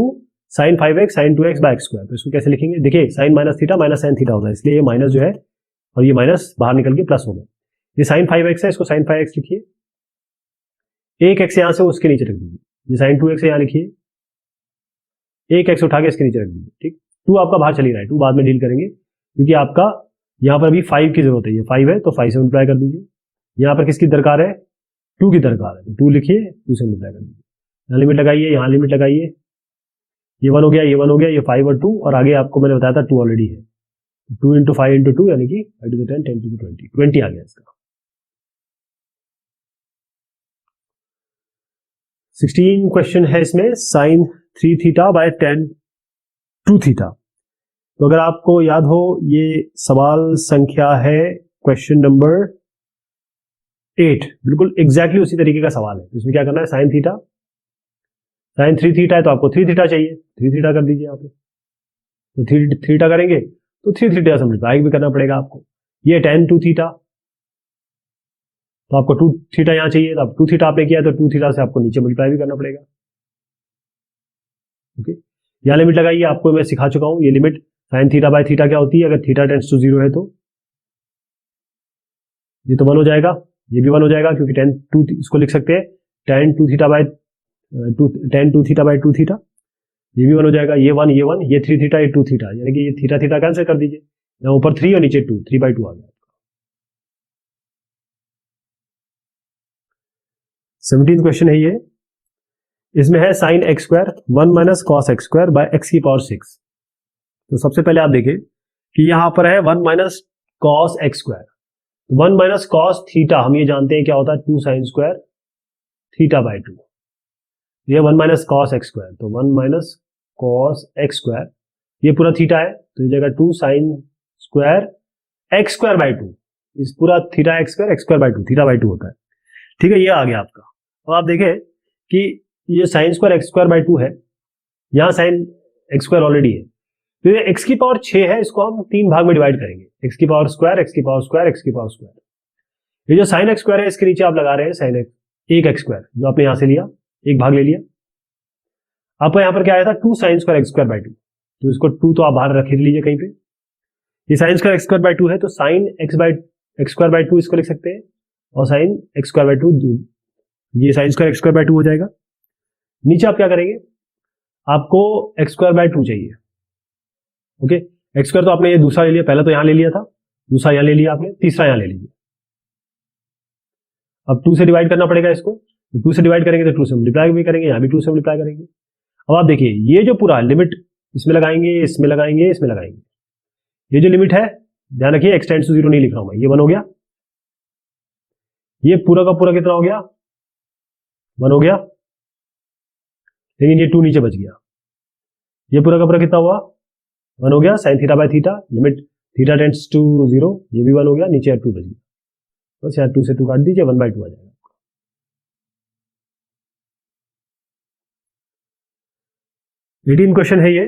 sine 5x sine 2x by x square. तो इसको कैसे लिखेंगे, देखिए sine minus theta minus sine theta होता है, इसलिए ये माइनस जो है और ये माइनस बाहर निकल के प्लस हो गया। ये साइन 5x है, इसको साइन 5x लिखिए, एक एक्स यहां से उसके नीचे रख दीजिए, ये साइन 2x है, यहां लिखिए, एक एक्स उठा के इसके नीचे रख दीजिए, ठीक। 2 आपका बाहर चली रहा है, 2 बाद में डील करेंगे क्योंकि आपका यहाँ पर अभी 5 की जरूरत है, ये 5 है तो 5 से मल्टीप्लाई कर दीजिए। यहाँ पर किसकी दरकार है, 2 की दरकार है, तो 2 लिखिए, 2 से मल्टीप्लाई कर दीजिए, यहाँ लिमिट लगाइए, यहाँ लिमिट लगाइए, ये 1 हो गया, ये 1 हो गया, ये 5 और 2, और आगे आपको मैंने बताया था 2 ऑलरेडी है, 2 इंटू 5 इंटू 2 यानी कि 5 टू 10 10 टू 20 20 आ गया इसका। 16 क्वेश्चन है इसमें, sine 3 theta by tan 2 theta. तो अगर आपको याद हो ये सवाल संख्या है क्वेश्चन नंबर 8, बिल्कुल एग्जैक्टली उसी तरीके का सवाल है। तो इसमें क्या करना है, साइन थीटा, साइन 3 थीटा है तो आपको 3 थीटा चाहिए, 3 थीटा कर दीजिए यहाँ पे, तो 3 थीटा करेंगे तो 3 थीटा से मल्टीप्लाई भी करना पड़ेगा आपको। ये tan 2 थीटा, तो आपको 2 थीटा यहाँ चाहिए, तो आप 2 थीटा आपने किया तो 2 थीटा से आपको नीचे मल्टीप्लाई भी करना पड़ेगा, ओके। यहाँ लिमिट लगाइए, आपको मैं सिखा चुका हूँ, ये limit sign theta by theta क्या होती है, अगर थीटा टेंड्स टू 0 है तो ये तो 1 हो जाएगा, ये भी 1 हो जाएगा क्योंकि tan 2, इसको लिख सकते हैं tan 2 theta by 2 theta by 2 theta, ये भी 1 हो जाएगा, ये 1 ये 1, ये 3 थीटा ये 2 थीटा, यानी कि ये थीटा थीटा कैंसिल कर दीजिए, यहाँ ऊपर 3 और नीचे 2, 3/2 आ गया। 17 क्वेश्चन है ये, इसमें है sign x square 1 minus cos x square by x की पावर 6। तो सबसे पहले आप देखें कि यहां पर है 1 minus cos x square, 1 minus cos theta हम ये जानते हैं क्या होता है, 2 साइन स्क्वायर थीटा बाय 2, ये 1 माइनस कॉस एक्स स्क्वायर, तो 1 माइनस कॉस एक्स स्क्वायर, ये पूरा थीटा है तो ये जगह 2 sine square x square bye 2, इस पूरा theta x square bye 2, theta by 2 होता है, ठीक है। ये आ गया आपका। और आप देखें कि ये sign square x square bye 2 है, यहां साइन एक्स स्क्वायर ऑलरेडी है, तो ये एक्स की पावर 6 है, इसको हम 3 भाग में डिवाइड करेंगे, एक्स की पावर स्क्वायर एक्स की पावर स्क्वायर एक्स की पावर स्क्वायर। ये जो साइन एक्स स्क्वायर है इसके नीचे आप लगा रहे हैं साइन एक्स स्क्वायर, जो आपने यहां से लिया, एक भाग ले लिया, आपको यहां पर क्या आया था 2 sine square x square bye 2, तो इसको 2 तो आप बाहर रख लीजिए कहीं पे, ये sign square x square bye 2 है तो साइन एक्स स्क्वायर बाय 2 इसको लिख सकते हैं, और साइन एक्स स्क्वायर बाय 2, ये sign square x square bye 2 हो जाएगा। नीचे आप क्या करेंगे, आपको एक्स स्क्वायर बाय 2 चाहिए, ओके। एक्स स्क्वायर तो आपने ये दूसरा ले लिया, पहला तो यहां ले लिया था, दूसरा यहां ले लिया आपने, तीसरा यहां ले लीजिए। अब 2 से डिवाइड करना पड़ेगा इसको, 2 से डिवाइड करेंगे तो 2 से मल्टीप्लाई भी करेंगे, यहां भी 2 से मल्टीप्लाई करेंगे। अब आप देखिए ये जो पूरा लिमिट इसमें लगाएंगे, इसमें लगाएंगे, इसमें लगाएंगे, ये जो लिमिट है ध्यान रखिए एक्स टेंड्स टू 0 नहीं लिख रहा हूं मैं, ये 1 हो गया, ये पूरा का पूरा कितना हो गया, 1 हो गया, लेकिन ये 2 नीचे बच गया, ये पूरा का पूरा कितना हुआ, 1 हो गया, sine theta by theta, limit theta tends to 0, ये भी 1 हो गया, नीचे 2 बच गया, बस यहाँ 2 से 2 काट दीजिए, 1/2 आ जाएगा। 18 क्वेश्चन है ये,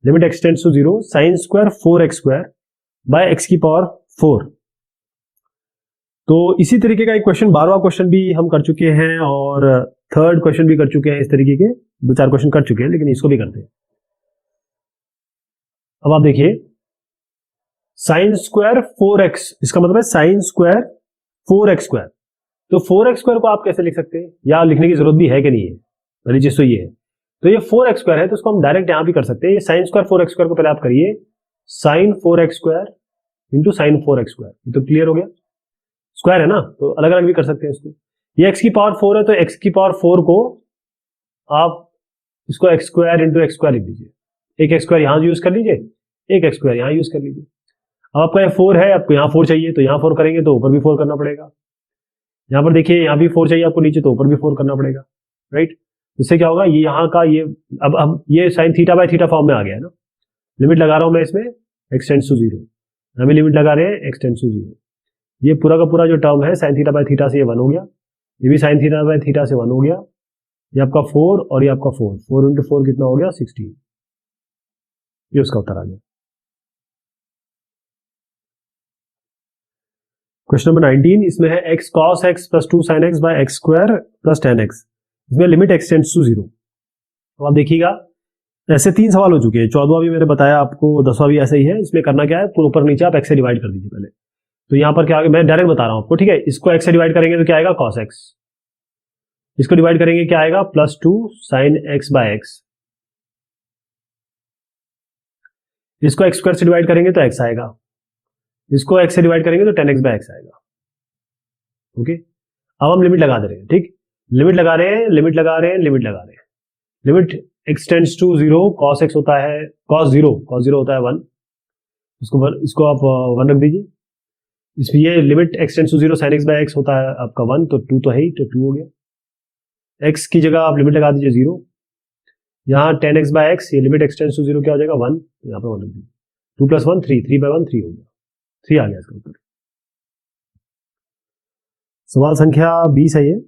limit x tends to 0 sine square 4x square by x की पावर 4। तो इसी तरीके का एक क्वेश्चन, 12वां क्वेश्चन भी हम कर चुके हैं और 3rd क्वेश्चन भी कर चुके हैं, इस तरीके के 2-4 क्वेश्चन कर चुके हैं, लेकिन इसको भी करते हैं। अब आप देखिए साइन स्क्वायर 4x, इसका मतलब है साइन स्क्वायर 4x स्क्वायर, तो 4x स्क्वायर को आप कैसे लिख सकते हैं, या लिखने की जरूरत भी है कि नहीं है, पहली चीज तो ये है। तो ये 4x स्क्वायर है तो इसको हम डायरेक्ट यहां भी कर सकते हैं, ये साइन स्क्वायर 4x स्क्वायर को पहले आप करिए, sine 4x square into sine 4x square, ये तो क्लियर हो गया, स्क्वायर है ना तो अलग अलग भी कर सकते हैं इसको। ये एक्स की पावर 4 है तो एक्स की पावर 4 को आप इसको x square into x square लिख दीजिए, एक एक्स स्क्वायर यहां यूज कर लीजिए, एक एक्स स्क्वायर यहां यूज कर लीजिए। अब आपका 4 है, आपको यहाँ 4 चाहिए तो यहाँ 4 करेंगे तो ऊपर भी 4 करना पड़ेगा, यहाँ पर देखिए यहाँ भी 4 चाहिए आपको नीचे, तो ऊपर भी 4 करना पड़ेगा, राइट। इससे क्या होगा, ये यहाँ का ये अब ये sign theta by theta form में आ गया है ना, लिमिट लगा रहा हूं मैं इसमें एक्स टेंड्स टू 0, हमें लिमिट लगा रहे हैं एक्स टेंड्स टू 0, ये पूरा का पूरा जो टर्म है साइन थीटा बाय थीटा से ये 1 हो गया, ये भी साइन थीटा बाय थीटा से 1 हो गया, ये आपका 4 और ये आपका 4 इंटू 4 कितना हो गया 16, ये उसका उत्तर आ गया। क्वेश्चन नंबर 19, इसमें है x cos x plus 2 sin x by x square plus 10x, इसमें लिमिट x टेंड्स टू 0। अब आप देखिएगा ऐसे 3 सवाल हो चुके हैं, 14वां भी मैंने बताया आपको, 10वां भी ऐसा ही है। इसमें करना क्या है, ऊपर नीचे आप x से डिवाइड कर दीजिए पहले। तो यहाँ पर क्या आगे, मैं डायरेक्ट बता रहा हूँ आपको, ठीक है। इसको x से डिवाइड करेंगे तो क्या आएगा, cos x। इसको डिवाइड करेंगे क्या आएगा, +2 sin x बाय x। इसको x स्क्वायर से डिवाइड करेंगे तो x आएगा। इसको x से डिवाइड करेंगे तो 10x बाय x आएगा। ओके, अब हम लिमिट लगा दे रहे हैं, ठीक। लिमिट लगा रहे हैं, लिमिट लगा रहे हैं, लिमिट लगा रहे हैं। Limit x tends to 0, cos x होता है cos 0 होता है 1। इसको आप 1 रख दीजिए। इसमें ये limit x tends to 0 sin x by x होता है आपका 1, तो 2 तो है ही, तो 2 हो गया। x की जगह आप लिमिट लगा दीजिए 0। यहाँ 10x बाय x, ये लिमिट x टेंड्स टू 0 क्या हो जाएगा, 1, तो यहाँ पे 1 रख दीजिए। 2 + 1 3, 3 बाय 1 3 हो गया, 3 आ गया इसका उत्तर। सवाल संख्या 20 है ये।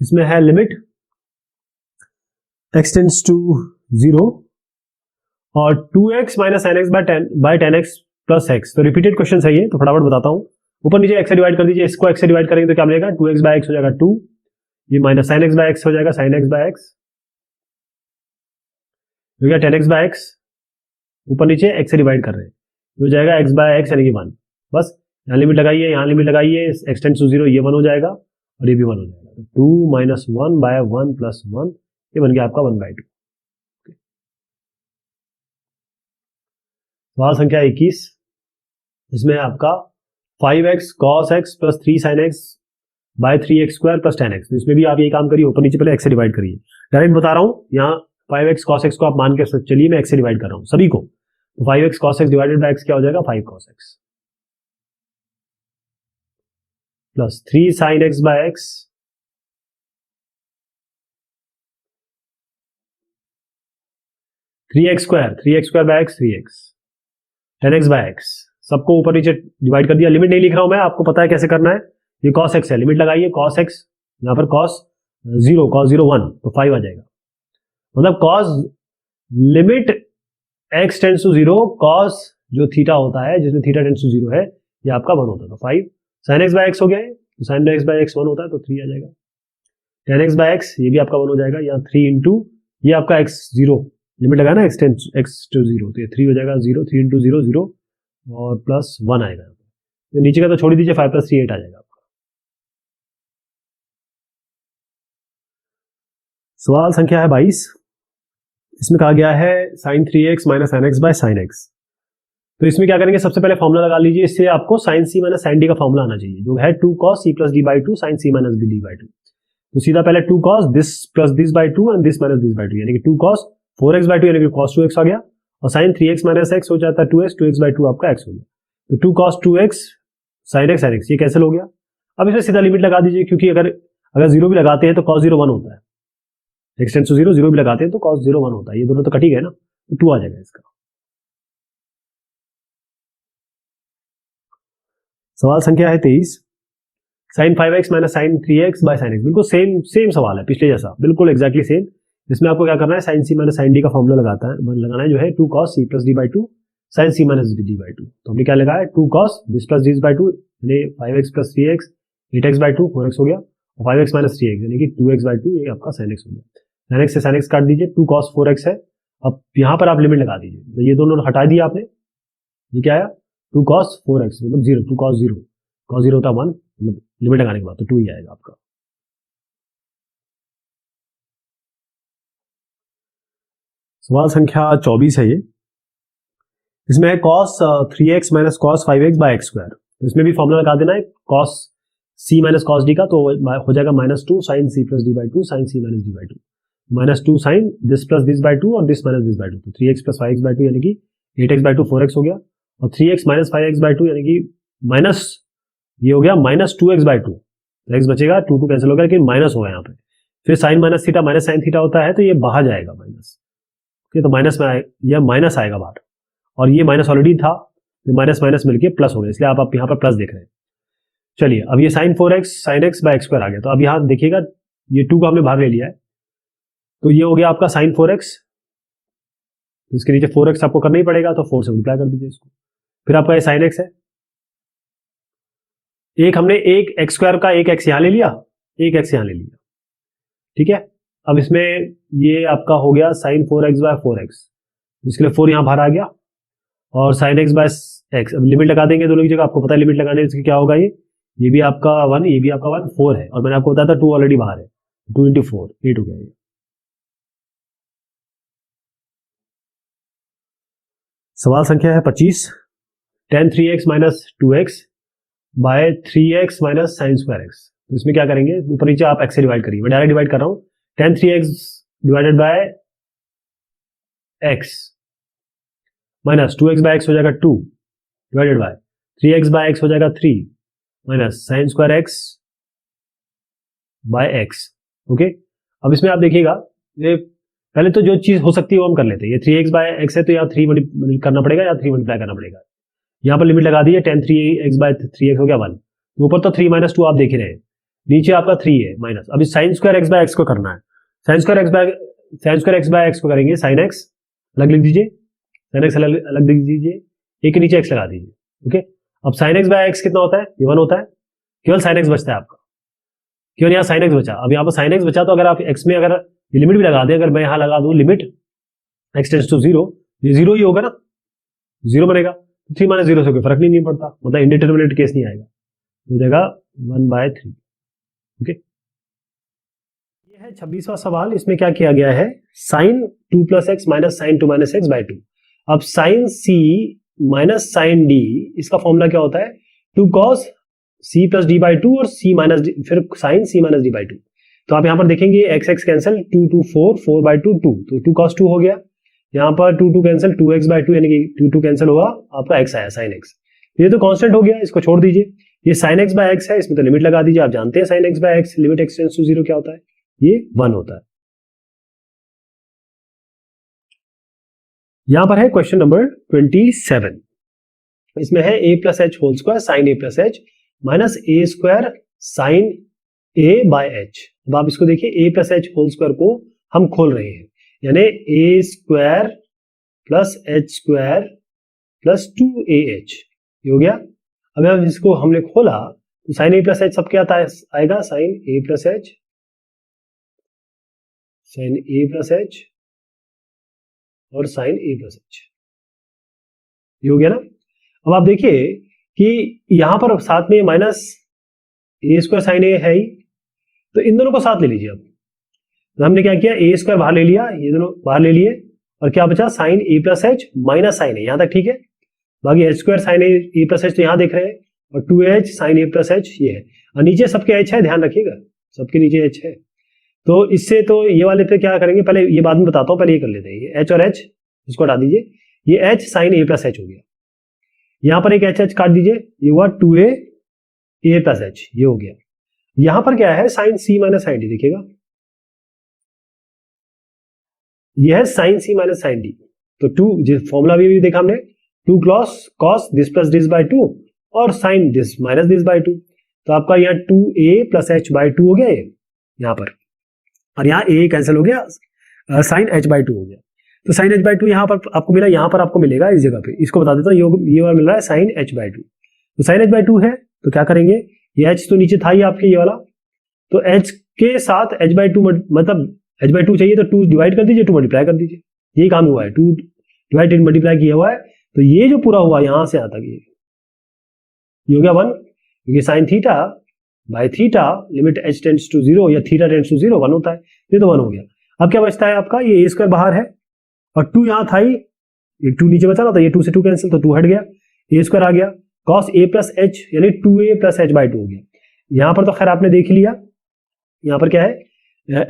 इसमें है लिमिट x टेंड्स टू 0 और 2x minus sin x by 10x plus x। तो रिपीटेड क्वेश्चन है ये, तो फटाफट बताता हूँ। ऊपर नीचे x से डिवाइड कर दीजिए, इसको x से डिवाइड करेंगे तो क्या मिलेगा, 2x बाय x हो जाएगा 2, ये minus sin x by x हो जाएगा sin x बाय x, हो गया 10x बाय x। ऊपर नीचे x से डिवाइड कर रहे हैं, हो जाएगा x बाय x यानी कि 1। बस यहाँ लिमिट लगाइए, यहाँ लिमिट लगाइए, x टेंड्स टू 0, ये 1 हो जाएगा और ये भी 1 हो जाएगा। 2 माइनस 1 बाय 1 प्लस 1, ये बन गया आपका 1/2। सवाल संख्या 21। इसमें आपका 5x cos x plus 3 sin x by 3x square plus 10x। तो इसमें भी आप ये काम करिए, ऊपर नीचे पहले x से डिवाइड करिए। डायरेक्ट बता रहा हूँ, यहाँ 5x cos x को आप मान के चलिए, मैं x से डिवाइड कर रहा हूँ सभी को। तो 5x cos x divided by x क्या हो जाएगा, 5 cos x plus 3 sin x by x, 3x square by x 3x, 10x by x, सबको ऊपर नीचे डिवाइड कर दिया। लिमिट नहीं लिख रहा हूं मैं, आपको पता है कैसे करना है। ये cos x है, लिमिट लगाइए cos x, यहाँ पर cos 0 1, तो 5 आ जाएगा। मतलब cos limit x tends to 0, cos जो थीटा होता है, जिसमें थीटा टेंड्स टू 0 है, ये आपका 1 होता है, तो 5 sin x बाय x हो गया है, तो sin x बाय x 1 होता है, तो 3 आ जाएगा। 10x बाय x, ये भी आपका 1 हो जाएगा, यहाँ 3 इंटू ये आपका x 0, लिमिट लगा ना x टू 0, तो ये 3 हो जाएगा 0, 3 इंटू 0 0 और प्लस 1 आएगा। तो नीचे का तो छोड़ दीजिए, 5 + 3 8 आ जाएगा आपका। सवाल संख्या है 22। इसमें कहा गया है sin 3x minus sin x by sin x। तो इसमें क्या करेंगे, सबसे पहले फॉर्मूला लगा लीजिए। इससे आपको sin c minus sin d का फॉर्मूला आना चाहिए, जो है 2 cos c plus d by 2 sin c minus b d by 2। तो सीधा पहले 2 cos this plus this by 2 and this minus this by 2, यानी कि 2 cos 4x बाई 2 यानी कि cos 2x आ गया, और sin 3x माइनस x हो जाता है 2x बाई 2 आपका x हो गया। तो 2 cos 2x sin x, ये कैंसिल हो गया। अब इसमें सीधा लिमिट लगा दीजिए, क्योंकि अगर 0 भी लगाते हैं तो cos 0 1 होता है, x टेंड्स टू 0 0 भी लगाते हैं तो cos 0 1 होता है, ये दोनों तो कट ही गए ना, तो 2 आ जाएगा इसका। सवाल संख्या है 23। sin 5x minus sin 3x by sin x, बिल्कुल सेम सवाल है पिछले जैसा, बिल्कुल एग्जैक्टली सेम। इसमें आपको क्या करना है, sin c minus sin d का फॉर्मूला लगाना है, जो है 2 cos c plus d by 2 sin c minus d by 2। तो हमने क्या लगाया, 2 cos this plus this by 2 यानी 5x plus 3x 8x by 2 4x हो गया, और 5x माइनस 3x यानी कि 2x बाई 2, ये आपका sin x हो गया। sin x से sin x काट दीजिए, 2 cos 4x है। अब यहाँ पर आप लिमिट लगा दीजिए, तो ये दोनों हटा दिया आपने, ये क्या आया 2 cos 4x मतलब 0, 2 cos 0 होता है 1, मतलब लिमिट लगाने के बाद तो 2 ही आएगा आपका। सवाल संख्या 24 है ये। इसमें है cos 3x minus cos 5x by x square. तो इसमें भी फॉर्मूला लगा देना है cos c minus cos d का, तो हो जाएगा -2 sin c plus d by 2 sin c minus d by 2, -2 sin this plus this by 2 और दिस माइनस दिस बाई 2, तो 3x प्लस 5x बाई 2 यानी कि 8x बाई 2 4x हो गया, और 3x माइनस 5x बाई 2 यानी कि माइनस ये हो गया -2x बाई 2, x बचेगा, 2 कैंसिल हो गया, लेकिन माइनस होगा यहाँ पे। फिर sine minus theta minus sine theta होता है, तो ये बाहर जाएगा माइनस, तो माइनस में यह माइनस आएगा बाहर, और ये माइनस ऑलरेडी था, तो माइनस माइनस मिलके प्लस हो गया, इसलिए आप यहाँ पर प्लस देख रहे हैं। चलिए, अब ये sin 4x sin x by x square आ गया। तो अब यहाँ देखिएगा, ये 2 का हमने बाहर ले लिया है, तो ये हो गया आपका sin 4x, तो इसके नीचे 4x आपको करना ही पड़ेगा, तो 4 से मल्टीप्लाई कर दीजिए इसको। फिर आपका ये sin x है, एक हमने एक x स्क्वायर का एक x यहाँ ले लिया, एक x यहाँ ले लिया, ठीक है। अब इसमें ये आपका हो गया साइन 4x बाय 4x, इसके लिए 4 यहाँ बाहर आ गया, और साइन x बाय x, अब लिमिट लगा देंगे दोनों की जगह, आपको पता है लिमिट लगाने से क्या होगा, ये भी आपका 1, ये भी आपका 1, 4 है, और मैंने आपको बताया था 2 ऑलरेडी बाहर है, 2 इंटू 4 8 हो गया ये। सवाल संख्या है 25, tan 3x minus 2x by 3x minus sine square x। तो इसमें क्या करेंगे, ऊपर नीचे आप x से डिवाइड करिए, मैं डायरेक्ट डिवाइड कर रहा हूं, tan 3x divided by x minus 2x by x हो जाएगा 2 divided by 3x bye x हो जाएगा 3 minus sine square x by x। Okay, अब इसमें आप देखिएगा, ये पहले तो जो चीज हो सकती है वो हम कर लेते हैं, ये 3x बाय x है तो यहाँ 3 करना पड़ेगा या 3 मल्टीप्लाई करना पड़ेगा, यहाँ पर लिमिट लगा दी है, tan 3x बाय 3x हो गया 1, तो ऊपर तो 3 माइनस 2 आप देख ही रहे हैं, नीचे आपका 3 है माइनस, अभी sine square x by x को करना है, sine square x by x को करेंगे, साइन x अलग लिख दीजिए, साइन x अलग लिख दीजिए, एक के नीचे x लगा दीजिए। ओके, अब साइन x बाय x कितना होता है, ये 1 होता है, केवल साइन x बचता है आपका, केवल यहाँ साइन x बचा, अब यहाँ पर साइन x बचा, तो अगर आप x में अगर लिमिट भी लगा दें, अगर मैं यहाँ लगा दूं लिमिट x टेंड्स टू 0, ये 0 ही होगा ना, 0 बनेगा, 3 माइनस 0 से कोई फर्क नहीं पड़ता, मतलब इंडिटरमिनेट केस नहीं आएगा, हो जाएगा 1/3। ओके, ये है 26वां सवाल, इसमें क्या किया गया है, sine 2 plus x minus sine 2 minus x by 2। अब sine c minus sine d, इसका फॉर्मूला क्या होता है, 2 cos c plus D by 2 और c माइनस डी, फिर sine c minus D by 2। तो आप यहाँ पर देखेंगे x x कैंसिल, 2 2 4 4 बाई 2 2, तो 2 cos 2 हो गया, यहाँ पर 2 2 कैंसिल, 2x बाई 2 यानी कि 2 2 कैंसिल हुआ, आपका x आया साइन x, ये तो कांस्टेंट हो गया, इसको छोड़ दीजिए, ये साइन x बाय x है, इसमें तो लिमिट लगा दीजिए, आप जानते हैं sine x by x limit x tends to 0 क्या होता है, ये 1 होता है। यहां पर है क्वेश्चन नंबर 27, इसमें है a plus h whole square sine a plus h minus a square sine a by h. अब आप इसको देखिए, a plus h whole square को हम खोल रहे हैं, यानी a square plus h square plus 2ah, ये हो गया। अब हम इसको हमने खोला तो साइन a प्लस एच सब क्या आएगा, sine a plus h, sine a plus h और साइन a प्लस एच, ये हो गया ना। अब आप देखिए कि यहां पर साथ में माइनस ए स्क्वायर साइन ए है ही, तो इन दोनों को साथ ले लीजिए। अब तो हमने क्या किया, ए स्क्वायर बाहर ले लिया, ये दोनों बाहर ले लिए, और क्या बचा, sign a plus h minus sign ए, यहां तक ठीक है, बाकी H square sine a plus H तो यहां देख रहे हैं, और 2h sign a plus h ये है, और नीचे सबके एच है, ध्यान रखिएगा सबके नीचे एच है। तो इससे तो ये वाले पे क्या करेंगे, पहले ये बाद में बताता हूं, पहले ये कर लेते हैं, ये एच और एच इसको हटा दीजिए, ये h sine a plus H हो गया, यहां पर एक एच एच काट दीजिए, ये हुआ 2a ए प्लस एच, ये हो गया। यहां पर क्या है, साइन सी माइनस साइन डी, देखिएगा ये है साइन सी माइनस साइन डी, तो 2 फॉर्मूला भी देखा हमने, 2 cos this plus this by 2 और sine this minus this by 2, तो आपका यहाँ 2a प्लस एच बाय 2 हो गया ये यहाँ पर, और यहाँ a कैंसिल हो गया, साइन h बाय 2 हो गया, तो साइन h बाय 2 यहाँ पर आपको मिला, यहाँ पर आपको मिलेगा इस जगह पे, इसको बता देता हूँ, ये वाला मिल रहा है साइन h बाय 2, तो साइन h बाय 2 है, तो क्या करेंगे, ये h तो नीचे था ही आपके ये वाला, तो h के साथ h बाय 2, मतलब h बाय 2 चाहिए तो 2 डिवाइड कर दीजिए, 2 मल्टीप्लाई कर दीजिए, यही काम हुआ है, 2 डिवाइड मल्टीप्लाई किया हुआ है, तो ये जो पूरा हुआ यहां से आता ये हो गया 1, क्योंकि sine theta by theta limit h tends to 0 या थीटा टेंड्स टू 0 1 होता है, ये तो 1 हो गया। अब क्या बचता है आपका, ये a स्क्वायर बाहर है और 2 यहां था ही, ये 2 नीचे बचा ना, तो ये 2 से 2 कैंसिल, तो 2 हट गया, a स्क्वायर आ गया, cos a प्लस एच यानी 2a प्लस एच बाय 2 हो गया। यहां पर तो खैर आपने देख लिया, यहां पर क्या है,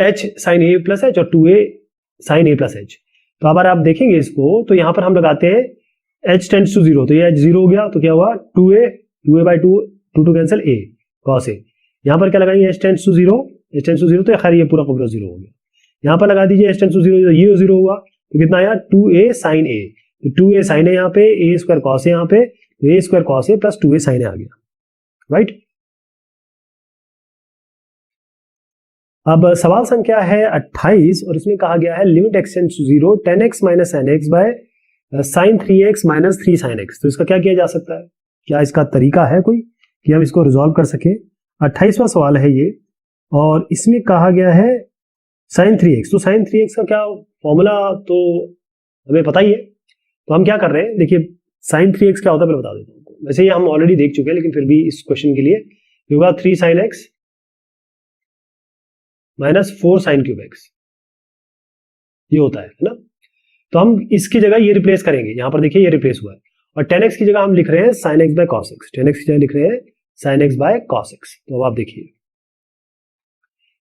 h sine a plus h और 2a sine a plus H, तो अगर आप देखेंगे इसको तो यहां पर हम लगाते हैं h टेंड्स टू 0, तो ये h 0 हो गया, तो क्या हुआ 2a by 2 2 cancel a cos a, यहां पर क्या लगाएंगे h टेंड्स टू 0, तो खैर ये पूरा का पूरा 0 हो गया, यहां पर लगा दीजिए h टेंड्स टू 0, ये 0 हुआ, तो कितना आया 2a साइन a, तो 2a साइन a यहाँ पे, a स्क्वायर cos a यहाँ पे, तो a square cos a plus 2a sine a आ गया, राइट। अब सवाल संख्या है 28 और इसमें कहा गया है limit x tends to 0 10x minus sin x by sin 3x minus 3 sin x, तो इसका क्या किया जा सकता है, क्या इसका तरीका है कोई कि हम इसको रिजॉल्व कर सके। 28वां सवाल है ये, और इसमें कहा गया है साइन 3x, तो साइन 3x का क्या फॉर्मूला तो हमें पता ही है, तो हम क्या कर रहे हैं, देखिए साइन 3x क्या होता है पहले बता देता हूँ। वैसे ये हम ऑलरेडी देख चुके हैं, लेकिन फिर भी इस क्वेश्चन के लिए होगा 3 sin x माइनस 4 sin क्यूब x, ये होता है ना। तो हम इसकी जगह ये रिप्लेस करेंगे, यहां पर देखिए ये रिप्लेस हुआ है, और 10x की जगह हम लिख रहे हैं sin x by cos x, 10x की जगह लिख रहे हैं sin x by cos x। तो अब आप देखिए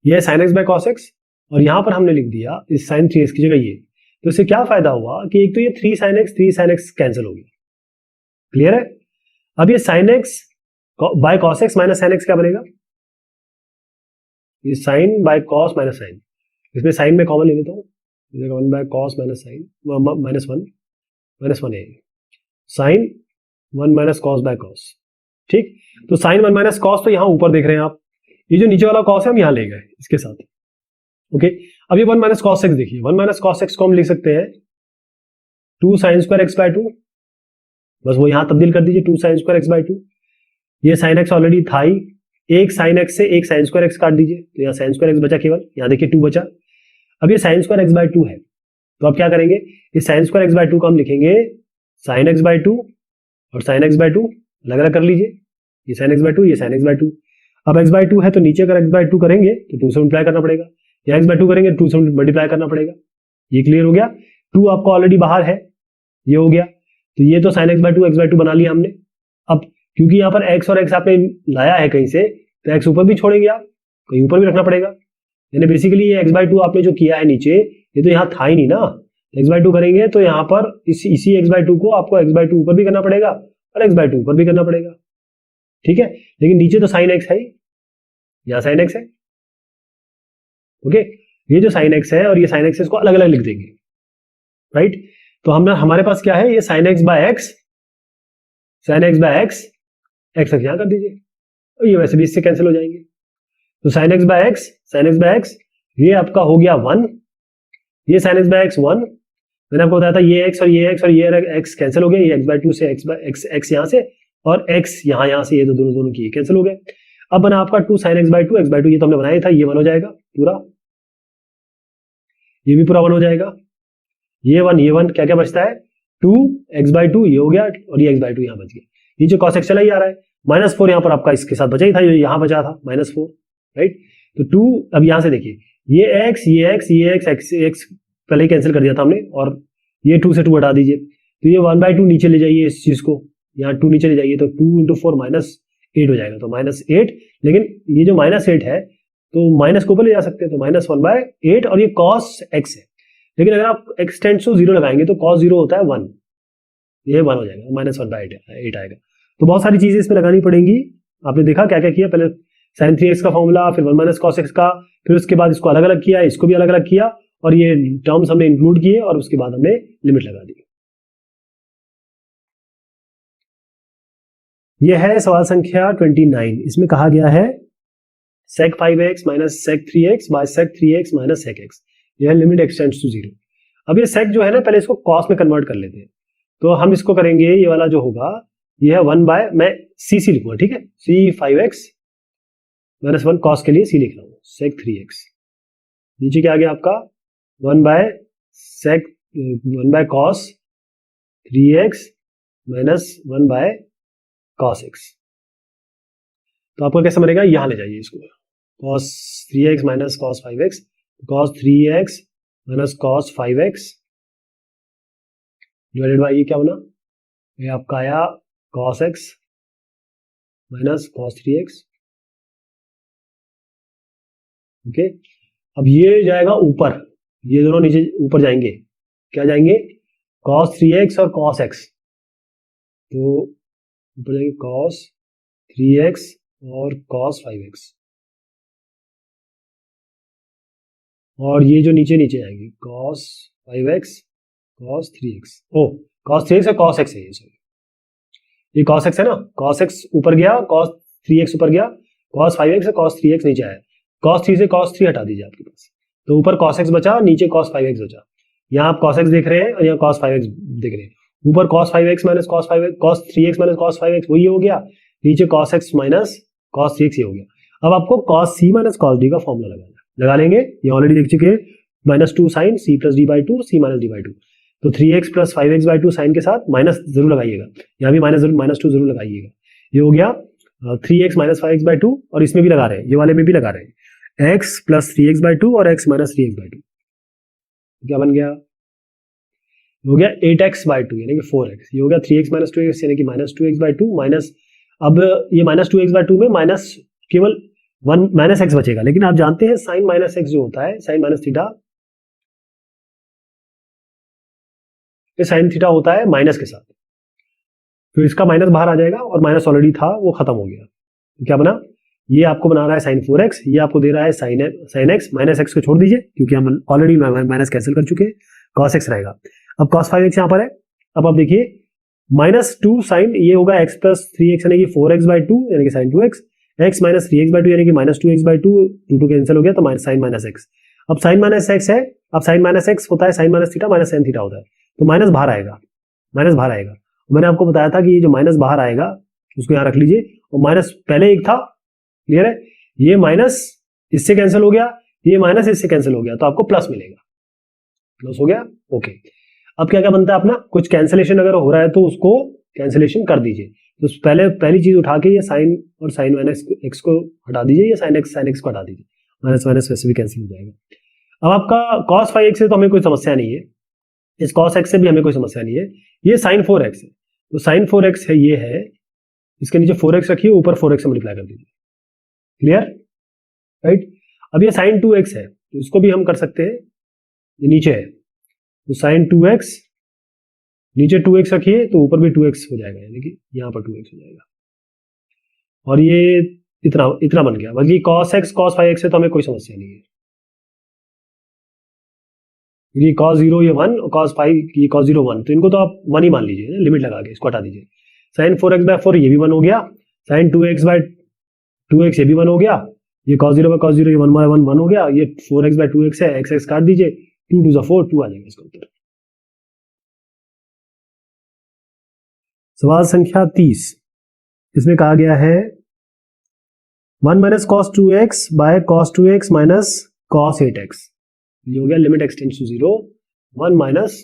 ये sin x by cos x, और यहां पर हमने लिख दिया इस sin 3x की जगह ये। तो इससे क्या फायदा हुआ कि एक तो ये 3 sin x कैंसिल हो गया, क्लियर है। अब ये sin x by cos x minus sin x क्या बनेगा, ये sin by cos minus sin, इसमें sin में कॉमन ले लेता हूं, 1 by cos minus sin minus 1 है sin 1 minus cos by cos, ठीक। तो sin 1 माइनस cos तो यहां ऊपर देख रहे हैं आप, ये जो नीचे वाला cos है हम यहां ले गए इसके साथ, ओके। अब ये 1 माइनस cos x देखिए, 1 माइनस cos x को हम लिख सकते हैं 2 sin स्क्वायर x बाय 2, बस वो यहां तब्दील कर दीजिए 2 sin स्क्वायर x बाय 2। ये sin x ऑलरेडी था ही, एक sin x से एक sin स्क्वायर x काट दीजिए, तो यहाँ sin स्क्वायर x बचा केवल, यहाँ देखिए 2 बचा। अब ये sin स्क्वायर x बाय 2 है, तो अब क्या करेंगे, इस sin स्क्वायर x बाय 2 को हम लिखेंगे sin x बाय 2 और sin x बाय 2 अलग अलग कर लीजिए, ये sin x बाय 2, ये sin x बाय 2। अब x बाय 2 है तो नीचे अगर x बाय 2 करेंगे तो 2 से मल्टीप्लाई करना पड़ेगा, या x बाय 2 करेंगे 2 से मल्टीप्लाई करना पड़ेगा, ये क्लियर हो गया। 2 आपको ऑलरेडी बाहर है, ये हो गया, तो ये तो sin x by 2 x by 2 बना लिया हमने। अब क्योंकि यहाँ पर x और x आपने लाया है कहीं से, तो x ऊपर भी छोड़ेंगे आप, कहीं ऊपर भी रखना पड़ेगा, यानी बेसिकली ये x बाय 2 आपने जो किया है नीचे, ये तो यहाँ था ही नहीं ना, x बाय 2 करेंगे तो यहाँ पर इसी x बाय 2 को आपको x बाय 2 ऊपर भी करना पड़ेगा और x बाय 2 ऊपर भी करना पड़ेगा, ठीक है। लेकिन नीचे तो sin x है, यहाँ sin x है, ओके। ये जो sin x है और ये sin x इसको अलग अलग लिख देंगे, राइट। तो हमारे पास क्या है, ये sin x by x, sin x by x, x यहां कर दीजिए, और ये वैसे भी इससे कैंसिल हो जाएंगे, तो sin x बाय x, ये आपका हो गया 1, ये sin x बाय x 1, मैंने आपको बताया था ये x और ये x और ये x कैंसिल हो गए, ये x बाय 2 से x यहां से और x यहां से, ये तो दोनों की कैंसिल हो गए। अब बना आपका 2 sin x by 2, x by 2 ये तो हमने बनाया था, ये 1 हो जाएगा पूरा, ये भी पूरा 1 हो जाएगा, ये 1 क्या क्या बचता है 2 x बाय 2 ये हो गया, और ये x बाय 2 यहां बच गया, ये जो cos x चला ही आ रहा है, -4 यहां पर आपका इसके साथ बचा ही था, यहां बचा था -4, राइट। तो 2, अब यहां से देखिए ये x पहले ही कैंसिल कर दिया था हमने, और ये 2 से 2 हटा दीजिए, तो ये 1 बाय 2 नीचे ले जाइए इस चीज को, यहाँ 2 नीचे ले जाइए, तो 2 × 4 -8 हो जाएगा, तो -8, लेकिन ये जो -8 है तो माइनस को ऊपर ले जा सकते हैं, तो -1 बाय 8, और ये cos x है, लेकिन अगर आप x टेंड्स टू 0 लगाएंगे तो cos 0 होता है 1, ये 1 हो जाएगा, -1 बाय 8 आएगा। तो बहुत सारी चीजें इसमें लगानी पड़ेंगी, आपने देखा क्या क्या किया, पहले sin 3x का फॉर्मूला, फिर 1 माइनस cos x का, फिर उसके बाद इसको अलग अलग किया, इसको भी अलग अलग किया, और ये टर्म्स हमने इंक्लूड किए, और उसके बाद हमने लिमिट लगा दी। यह है सवाल संख्या 29, इसमें कहा गया है sec 5x minus sec 3x by sec 3x minus sec x, यह लिमिट एक्सटेंड्स टू 0। अब ये sec जो है ना, पहले इसको cos में कन्वर्ट कर लेते हैं, तो हम इसको करेंगे, ये वाला जो होगा ये है 1 बाय, मैं c लिखूंगा, ठीक है, c 5x माइनस 1, cos के लिए c लिख रहा हूँ, sec 3x, नीचे क्या आ गया आपका 1 by cos 3x minus 1 by cos x। तो आपका कैसे बनेगा, यहां ले जाइए इसको, cos 3x minus cos 5x, cos 3x minus cos 5x divided by ये क्या बना, ये आपका आया cos x minus cos 3x, okay. अब ये जाएगा ऊपर, ये दोनों नीचे ऊपर जाएंगे, क्या जाएंगे cos 3x और cos x, तो ऊपर जाएंगे cos 3x और cos 5x, और ये जो नीचे आएंगे cos 5x cos 3x, cos 3x और cos x है, ये cos x है ना, cos x ऊपर गया, cos 3x ऊपर गया, cos 5x और cos 3x नीचे आया, cos 3 से cos 3 हटा दीजिए आपके पास, तो ऊपर cos x बचा, नीचे cos 5x बचा, यहाँ आप cos x देख रहे हैं और यहाँ cos 5x देख रहे हैं, ऊपर cos 5x minus cos 5x, cos 3x minus cos 5x वही हो गया, नीचे cos x minus cos 3x ये हो गया। अब आपको cos c minus cos d का फॉर्मूला लगाना है, लगा लेंगे, ये ऑलरेडी देख चुके हैं, -2 sine c plus D by two, c minus D by two, तो 3x plus 5x by two sign के साथ माइनस जरूर लगाइएगा, यहाँ भी -2 जरूर लगाइएगा। ये हो गया 3x minus 5x by two, और इसमें भी लगा रहे हैं, ये वाले में भी लगा रहे हैं, x plus 3x by to और x minus 3x by to, क्या बन गया, हो गया 8x बाई टू यानी कि 4x, ये हो गया 3x माइनस 2x यानी कि -2x बाई टू माइनस, अब ये -2x बाई टू में माइनस केवल माइनस x बचेगा, लेकिन आप जानते हैं साइन माइनस x जो होता है, साइन माइनस थीटा, ये साइन थीटा होता है माइनस के साथ, तो इसका माइनस बाहर आ जाएगा और माइनस ऑलरेडी था वो खत्म हो गया, तो क्या बना, ये आपको बना रहा है साइन 4x, ये आपको दे रहा है साइन x, माइनस x को छोड़ दीजिए क्योंकि हम ऑलरेडी माइनस कैंसिल कर चुके हैं, cos x रहेगा। अब cos 5x यहाँ पर है, अब आप देखिए -2 साइन, ये होगा x प्लस 3x यानी कि 4x बाई टू यानी कि sine 2x, x minus 3x by two यानी कि -2x बाई टू, 2 कैंसिल हो गया तो साइन माइनस x, अब साइन माइनस x है, अब साइन माइनस x होता है sine minus theta minus sine theta होता है, तो माइनस बाहर आएगा, माइनस बाहर आएगा, मैंने आपको बताया था कि ये जो माइनस बाहर आएगा उसको यहाँ रख लीजिए, और माइनस पहले एक था, क्लियर है, ये माइनस इससे कैंसिल हो गया, ये माइनस इससे कैंसिल हो गया, तो आपको प्लस मिलेगा, प्लस हो गया, ओके। अब क्या क्या बनता है अपना, कुछ कैंसिलेशन अगर हो रहा है तो उसको कैंसिलेशन कर दीजिए, तो पहली चीज उठा के ये साइन और साइन माइनस एक्स को हटा दीजिए, ये साइन एक्स को हटा दीजिए, माइनस माइनस वैसे भी कैंसिल हो जाएगा। अब आपका cos 5x से तो हमें कोई समस्या नहीं है, इस cos x से भी हमें कोई समस्या नहीं है, ये sin 4x है, तो sin 4x है, ये है, इसके नीचे 4x रखिए, ऊपर 4x से मल्टीप्लाई कर दीजिए, क्लियर, राइट। अब ये sin 2x है, तो इसको भी हम कर सकते हैं, ये नीचे है, तो sin 2x, नीचे 2x रखिए तो ऊपर भी 2x हो जाएगा, यानी कि यहाँ पर 2x हो जाएगा, और ये इतना बन गया। बाकी cos x cos 5x से तो हमें कोई समस्या नहीं है, ये cos 0 ये 1 और cos 5 ये cos 0 1, तो इनको तो आप 1 ही मान लीजिए, लिमिट लगा के इसको हटा दीजिए। sin 4x बाय 4 ये भी 1 हो गया, sin 2x बाय 2x ये भी 1 हो गया, ये cos 0 बाय cos 0 ये 1 बाय 1 हो गया, ये 4x बाय 2x है, x काट दीजिए, 2 2 4 2 आ जाएगा इसका उत्तर। सवाल संख्या 30, इसमें कहा गया है 1 minus cos 2x by cos 2x minus cos 8x, ये हो गया limit x tends to 0, 1 minus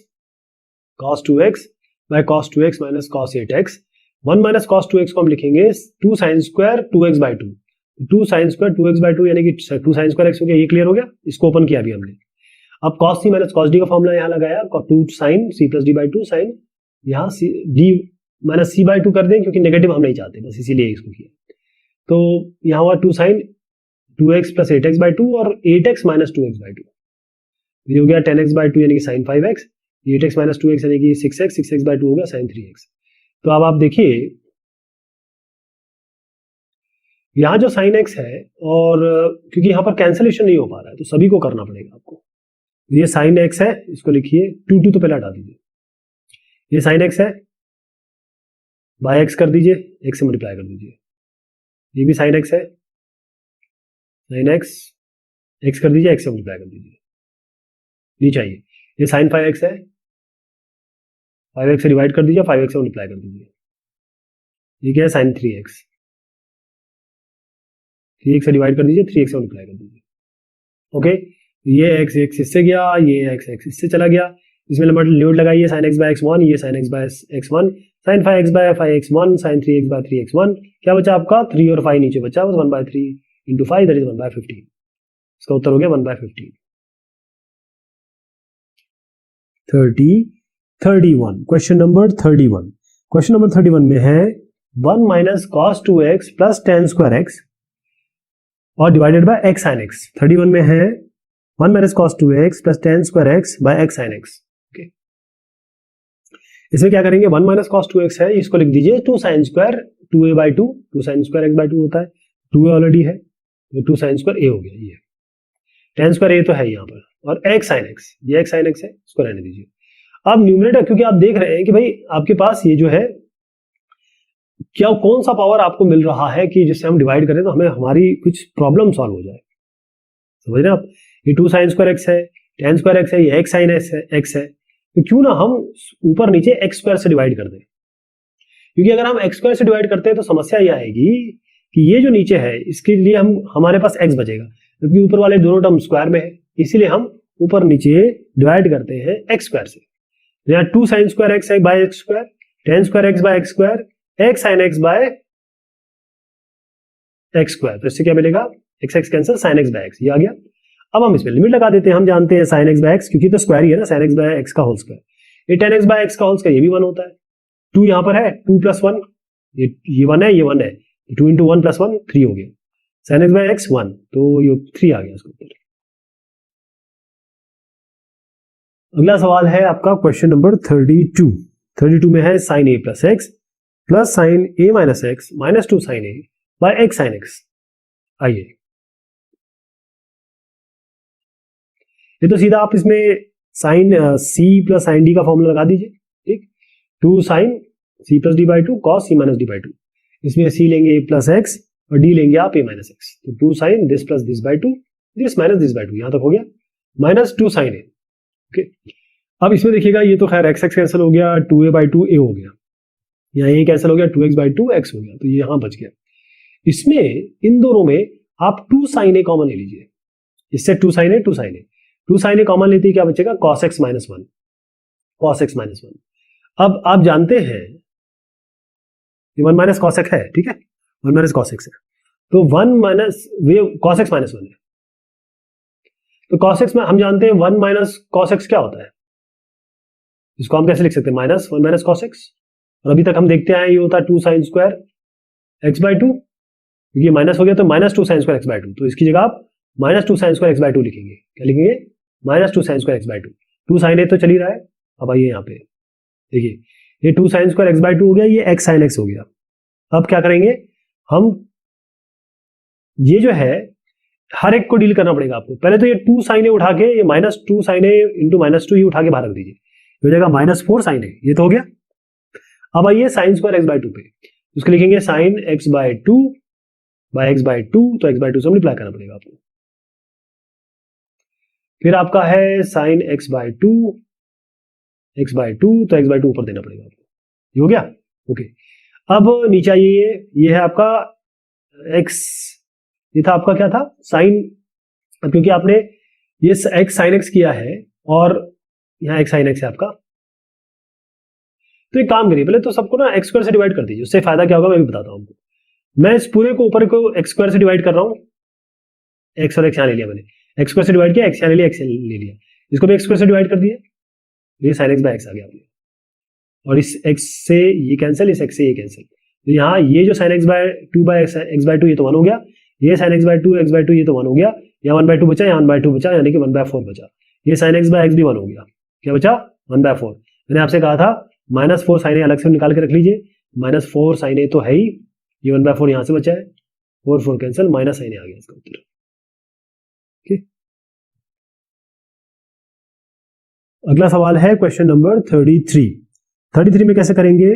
cos 2x by cos 2x minus cos 8x, 1 minus cos 2x को हम लिखेंगे 2 sine square 2x by 2, 2 sine square 2x by 2 यानी कि 2 sine square x हो गया, ये क्लियर हो गया, इसको ओपन किया अभी हमने। अब cos c minus cos d का फॉर्मूला यहाँ लगाया, 2 sine c plus d by 2 sine, यहाँ d माइनस c बाय 2 कर दें क्योंकि नेगेटिव हम नहीं चाहते, बस इसीलिए इसको किया, तो यहाँ हुआ 2 sign 2x plus 8x bye 2 और 8x माइनस 2x बाय 2, ये हो गया 10x बाय 2 यानी कि sign 5x, 8x minus 2x यानी कि 6x बाय 2 हो गया साइन 3x। तो अब आप देखिए यहाँ जो साइन x है, और क्योंकि यहाँ पर कैंसिलेशन नहीं हो पा रहा है तो सभी को करना पड़ेगा आपको, ये साइन x है, इसको लिखिए 2 तो पहले हटा दीजिए, ये साइन x है, बाय x कर दीजिए, x से मल्टीप्लाई कर दीजिए, ये भी साइन x है, साइन x कर दीजिए, x से मल्टीप्लाई कर दीजिए, नहीं चाहिए, ये साइन 5x है, 5x से डिवाइड कर दीजिए, 5x से मल्टीप्लाई कर दीजिए, ये क्या है साइन 3x, 3x से डिवाइड कर दीजिए, 3x से मल्टीप्लाई कर दीजिए, ओके। ये x इससे गया, ये x इससे चला गया, इसमें लिमिट लगाइए, साइन x बाय x1, ये sine x by x1, sine 5x by 5x1, sine 3x by 3x1, क्या बचा आपका 3 और 5 नीचे बचा, 1 by 3 into 5 that is 1 by 15, इसका उत्तर हो गया 1 by 15। 31 question number 31, question number 31 में है 1 minus cos 2x plus tan square x और divided by x sin x। 31 में है 1 minus cos 2x plus tan square x by x sin x, okay. इसमें क्या करेंगे, 1 माइनस cos 2x है, इसको लिख दीजिए 2 sin square 2a by 2, 2 sin square x by 2 होता है, 2a ऑलरेडी है, तो 2 sin स्क्वायर a हो गया, ये tan स्क्वायर a तो है यहाँ पर, और x sin x, ये x sin x है, इसको रहने दीजिए। अब न्यूमरेटर, क्योंकि आप देख रहे हैं कि भाई आपके पास ये जो है क्या कौन सा पावर आपको मिल रहा है कि जिससे हम डिवाइड करें तो हमें हमारी कुछ प्रॉब्लम सॉल्व हो जाए, समझ रहे हैं आप। ये 2 sin स्क्वायर x है, tan स्क्वायर x है, ये x sin x है, तो क्यों ना हम ऊपर नीचे x स्क्वायर से डिवाइड कर दें, क्योंकि अगर हम x स्क्वायर से डिवाइड करते हैं तो समस्या ये आएगी कि ये जो नीचे है इसके लिए हमारे पास x बचेगा, क्योंकि ऊपर वाले दोनों टर्म स्क्वायर में है, इसीलिए हम ऊपर नीचे डिवाइड करते हैं एक्स स्क्वायर से। तो यहाँ 2 sine square x by x square, tan square x by x square, x sine x by x square. तो इससे क्या मिलेगा, x x cancel, sine x by x, ये आ गया। अब हम इसमें लिमिट लगा देते हैं, हम जानते हैं साइन एक्स बाय एक्स, क्योंकि तो स्क्वायर ही है ना, साइन एक्स बाय एक्स का होल स्क्वायर, ये टेन एक्स बाय एक्स का होल स्क्वायर, ये भी 1 होता है। 2 यहाँ पर है, 2 प्लस 1, ये 1 है, ये 1 है, 2 इंटू 1 प्लस 1 3 हो गया, साइन एक्स बाय एक्स 1, तो ये 3 आ गया इसके ऊपर। अगला सवाल है आपका क्वेश्चन नंबर 32। 32 में है sine a plus sine a minus x minus 2 sine a by x sine x. आइए, ये तो सीधा आप इसमें sine c plus sine D का फॉर्मूला लगा दीजिए, ठीक। 2 sine c plus D by 2 cos c minus D by 2, इसमें सी लेंगे ए प्लस एक्स और डी लेंगे आप ए माइनस एक्स, तो 2 sine this plus this by 2, this minus this by 2, यहां तक हो गया, माइनस 2 साइन ए। ओके, अब इसमें देखिएगा ये तो खैर एक्स एक्स कैंसिल हो गया, 2a बाई 2 ए हो गया, यहाँ ये कैंसिल हो गया, 2x बाई 2 एक्स हो गया, तो ये यहां बच गया। इसमें इन दोनों में आप 2 साइन ए कॉमन ले लीजिए, इससे 2 साइन ए 2 साइन ए 2 साइन ए कॉमन लेते ही क्या बचेगा, cos x minus 1, cos x minus 1। अब आप जानते हैं ये 1 माइनस cos x है, ठीक है, 1 माइनस cos x है, तो 1 माइनस वे cos x माइनस 1 है, तो cos x में हम जानते हैं 1 माइनस cos x क्या होता है, इसको हम कैसे लिख सकते हैं, माइनस 1 माइनस cos x, और अभी तक हम देखते हैं ये होता है 2 साइन स्क्वायर एक्स बाई 2, क्योंकि माइनस हो गया तो minus 2 sine square x by 2, तो इसकी जगह आप minus 2 sine square x by 2 लिखेंगे, क्या लिखेंगे, minus 2 sine square x by 2, 2 sine a तो चल ही रहा है। अब आइए यहाँ पे देखिए, ये 2 साइन स्क्वायर एक्स बाई 2 हो गया, ये एक्स साइन एक्स हो गया। अब क्या करेंगे हम, ये जो है हर एक को डील करना पड़ेगा आपको, पहले तो ये 2 साइन ए उठा के, ये माइनस 2 साइन ए इंटू माइनस 2 ये उठा के बाहर रख दीजिए, हो जाएगा माइनस 4 साइन ए, ये तो हो गया। अब आइए साइन स्क्वायर एक्स बाई 2 पे, उसको लिखेंगे sine x by 2 by x by 2, तो एक्स बाई 2 से मल्टीप्लाई करना पड़ेगा आपको। फिर आपका है साइन एक्स बाई 2 तो एक्स बाई 2 ऊपर देना पड़ेगा आपको, ये हो गया। ओके, अब नीचे आइए, ये है आपका एक्स, ये था आपका क्या था साइन, क्योंकि आपने ये एक्स साइन एक्स किया है और यहाँ एक्स साइन एक्स है आपका, तो एक काम करिए, पहले तो सबको ना एक्स स्क्वायर से डिवाइड कर दीजिए, उससे फायदा क्या होगा मैं भी बताता हूँ आपको। मैं इस पूरे को ऊपर को एक्स स्क्वायर से डिवाइड कर रहा हूँ, एक्स और एक्स यहाँ ले लिया मैंने, एक्स स्क्वायर से डिवाइड किया, एक्स यहाँ ले लिया, एक्स ले लिया, इसको भी एक्स स्क्वायर से डिवाइड कर दिया, ये साइन एक्स बाय एक्स आ गया आपने, और इस एक्स से ये कैंसिल, इस एक्स से ये कैंसिल, तो यहाँ ये जो sine x by 2 by x by 2 ये तो 1 हो गया, ये sine x by 2 x by 2 ये तो 1 हो गया, यहाँ 1 बाय 2 बचा, यहाँ 1 बाय 2 बचा, यानी कि 1 बाय 4 बचा, ये साइन एक्स बाय एक्स भी 1 हो गया, क्या बचा 1 बाय 4। मैंने आपसे कहा था माइनस 4 साइन ए अलग से निकाल के रख लीजिए, माइनस 4 साइन ए तो है ही, ये 1 बाय 4 यहाँ से बचा है, 4 कैंसिल, माइनस साइन ए आ गया इसका उत्तर। अगला सवाल है क्वेश्चन नंबर 33 में कैसे करेंगे,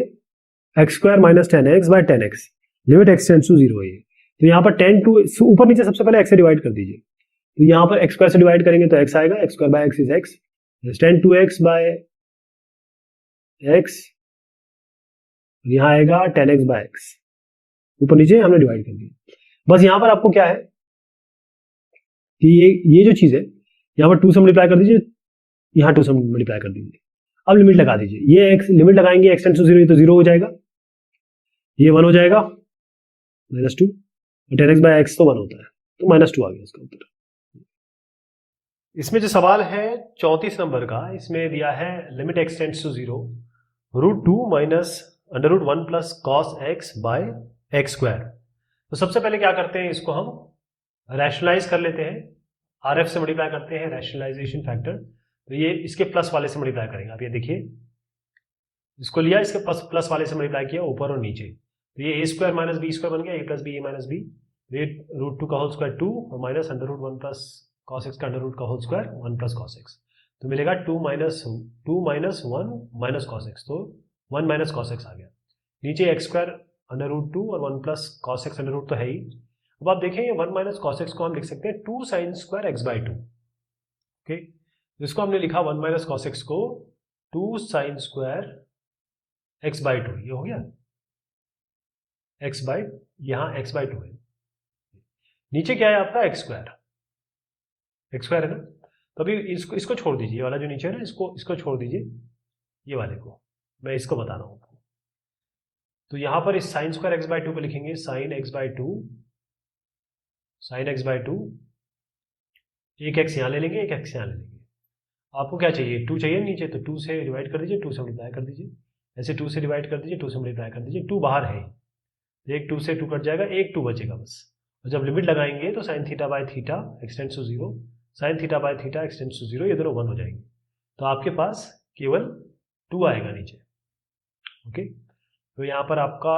x square minus 10x by 10x, limit x tends to 0 है, तो यहाँ पर 10 टू ऊपर नीचे सबसे पहले x से डिवाइड कर दीजिए, तो यहाँ पर x स्क्वायर से डिवाइड करेंगे तो x आएगा, x square by x is x, 10 to x by x, यहाँ आएगा 10x बाय x, ऊपर नीचे हमने डिवाइड कर दिया। बस यहाँ पर आपको क्या है कि ये जो चीज है यहाँ पर 2 से मल्टीप्लाई कर दीजिए, यहाँ 2 से मल्टीप्लाई कर दीजिए, अब लिमिट लगा दीजिए, ये x लिमिट लगाएंगे x टेंड्स टू 0, ये तो 0 हो जाएगा, ये 1 हो जाएगा, -2, और 10x बाय x तो 1 होता है, तो -2 आ गया इसका उत्तर। इसमें जो सवाल है 34 नंबर का, इसमें दिया है limit x tends to 0, √2 minus √1 plus cos x by x square. तो सबसे पहले क्या करते हैं, इसको हम रैशनलाइज कर लेते हैं, RF से मल्टीप्लाई करते हैं, रैशनलाइजेशन फैक्टर, तो ये इसके प्लस वाले से मल्टीप्लाई करेंगे। आप ये देखिए, इसको लिया, इसके प्लस वाले से मल्टीप्लाई किया ऊपर और नीचे, तो ये a square minus b square बन गया, a plus b a minus b, ये √2 का होल स्क्वायर 2 और माइनस √1 प्लस cos x का अंडर रूट का whole square 1 plus cos x, तो मिलेगा 2 माइनस 1 माइनस cos x, तो 1 माइनस cos x आ गया। नीचे x स्क्वायर √2 और 1 plus cos x under root तो है ही। अब आप देखें 1 माइनस cos x को हम लिख सकते हैं 2 sine square x by 2। Okay, इसको हमने लिखा 1 माइनस cos x को 2 साइन स्क्वायर x बाई 2, ये हो गया x बाई, यहाँ x बाई 2 है, नीचे क्या है आपका x स्क्वायर, एक्स स्क्वायर है ना, तो अभी इसको छोड़ दीजिए, ये वाला जो नीचे है ना, इसको छोड़ दीजिए, ये वाले को मैं इसको बता रहा हूँ आपको। तो यहाँ पर इस sign square x by two को लिखेंगे sine x by two, sine x by two, एक एक्स यहाँ ले लेंगे, एक एक्स यहाँ ले लेंगे। आपको क्या चाहिए, 2 चाहिए नीचे, तो 2 से डिवाइड कर दीजिए, 2 से मल्टीप्लाई कर दीजिए, ऐसे 2 से डिवाइड कर दीजिए, 2 से मल्टीप्लाई कर दीजिए, 2 बाहर है, एक 2 से 2 कट जाएगा, एक 2 बचेगा बस। और जब लिमिट लगाएंगे तो sine theta by theta x tends to 0, sine theta by theta x tends to 0, ये दोनों 1 हो जाएंगे, तो आपके पास केवल 2 आएगा नीचे। ओके, तो यहाँ पर आपका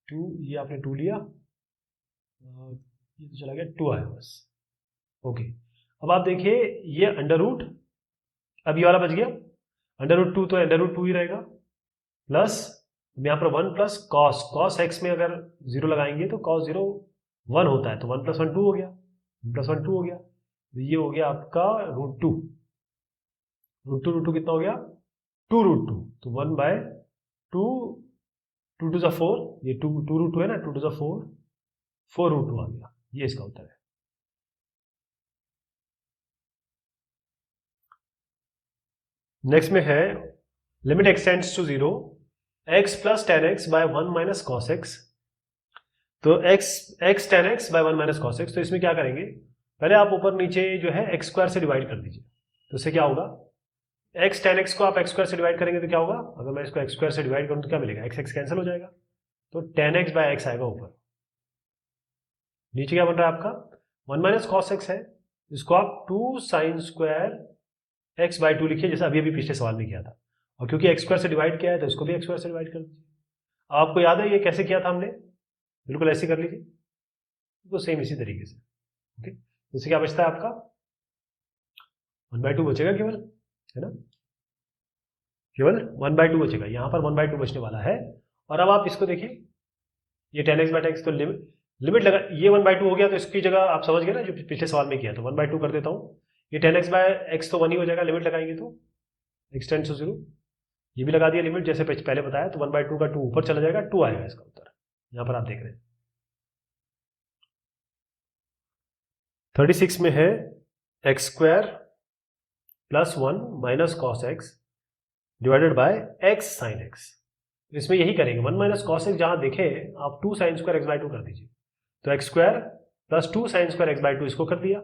2, ये आपने 2 लिया, ये तो चला गया, 2 आया बस। ओके, अब आप देखिए ये अंडर रूट, अब ये वाला बच गया, अंडर रूट 2 तो अंडर रूट 2 ही रहेगा, प्लस यहाँ पर 1 प्लस कॉस एक्स में अगर 0 लगाएंगे तो कॉस 0 1 होता है, तो 1 प्लस 1 2 हो गया, 1 प्लस 1 2 हो गया, तो ये हो गया आपका रूट 2, रूट टू कितना हो गया, 2 रूट 2, तो 1 बाय 2, 2 टू 4, ये 2 रूट 2 है ना, 2 टू 4 रूट 2 आ गया, ये इसका उत्तर है। नेक्स्ट में है limit x tends to 0 x plus ten x by 1 minus cos x, तो x tan x by 1 minus cos x, तो इसमें क्या करेंगे, पहले आप ऊपर नीचे जो है एक्स स्क्वायर से डिवाइड कर दीजिए, तो इससे क्या होगा, x टेन एक्स को आप एक्स स्क्वायर से डिवाइड करेंगे तो क्या होगा, अगर मैं इसको एक्स स्क्वायर से डिवाइड करूं तो क्या मिलेगा, x कैंसिल हो जाएगा, तो टेन एक्स बाय एक्स आएगा ऊपर, नीचे क्या बन रहा है आपका 1 माइनस कॉस एक्स है, इसको आप 2 साइन स्क्वायर एक्स बाय 2 लिखिए, जैसे अभी पिछले सवाल में किया था, और क्योंकि एक्स स्क्वायर से डिवाइड किया है तो इसको भी एक्स स्क्वायर से डिवाइड कर दीजिए। आपको याद है ये कैसे किया था हमने, बिल्कुल ऐसे कर लीजिए, तो सेम इसी तरीके से। ओके, तो इससे क्या बचता है आपका 1/2 बचेगा केवल, है ना, केवल 1/2 बचेगा, यहाँ पर 1/2 बचने वाला है। और अब आप इसको देखिए, ये 10x/x, तो लिमिट लगा, ये 1/2 हो गया, तो इसकी जगह आप समझ गए ना जो पिछले सवाल में किया, तो 1/2 कर देता हूँ, ये 10x/x तो 1 ही हो जाएगा, लिमिट लगाएंगे तो एक्सटेंड टू 0, ये भी लगा दिया लिमिट जैसे पहले बताया, तो 1/2 का 2 ऊपर चला जाएगा, 2 आएगा इसका उत्तर, यहाँ पर आप देख रहे हैं। 36 में है x square plus 1 minus cos x divided by x sine x, इसमें यही करेंगे, 1 माइनस कॉस एक्स जहां देखे आप 2 साइन स्क्वायर एक्स बाय 2 कर दीजिए, तो x square plus 2 sine square x by 2 इसको कर दिया,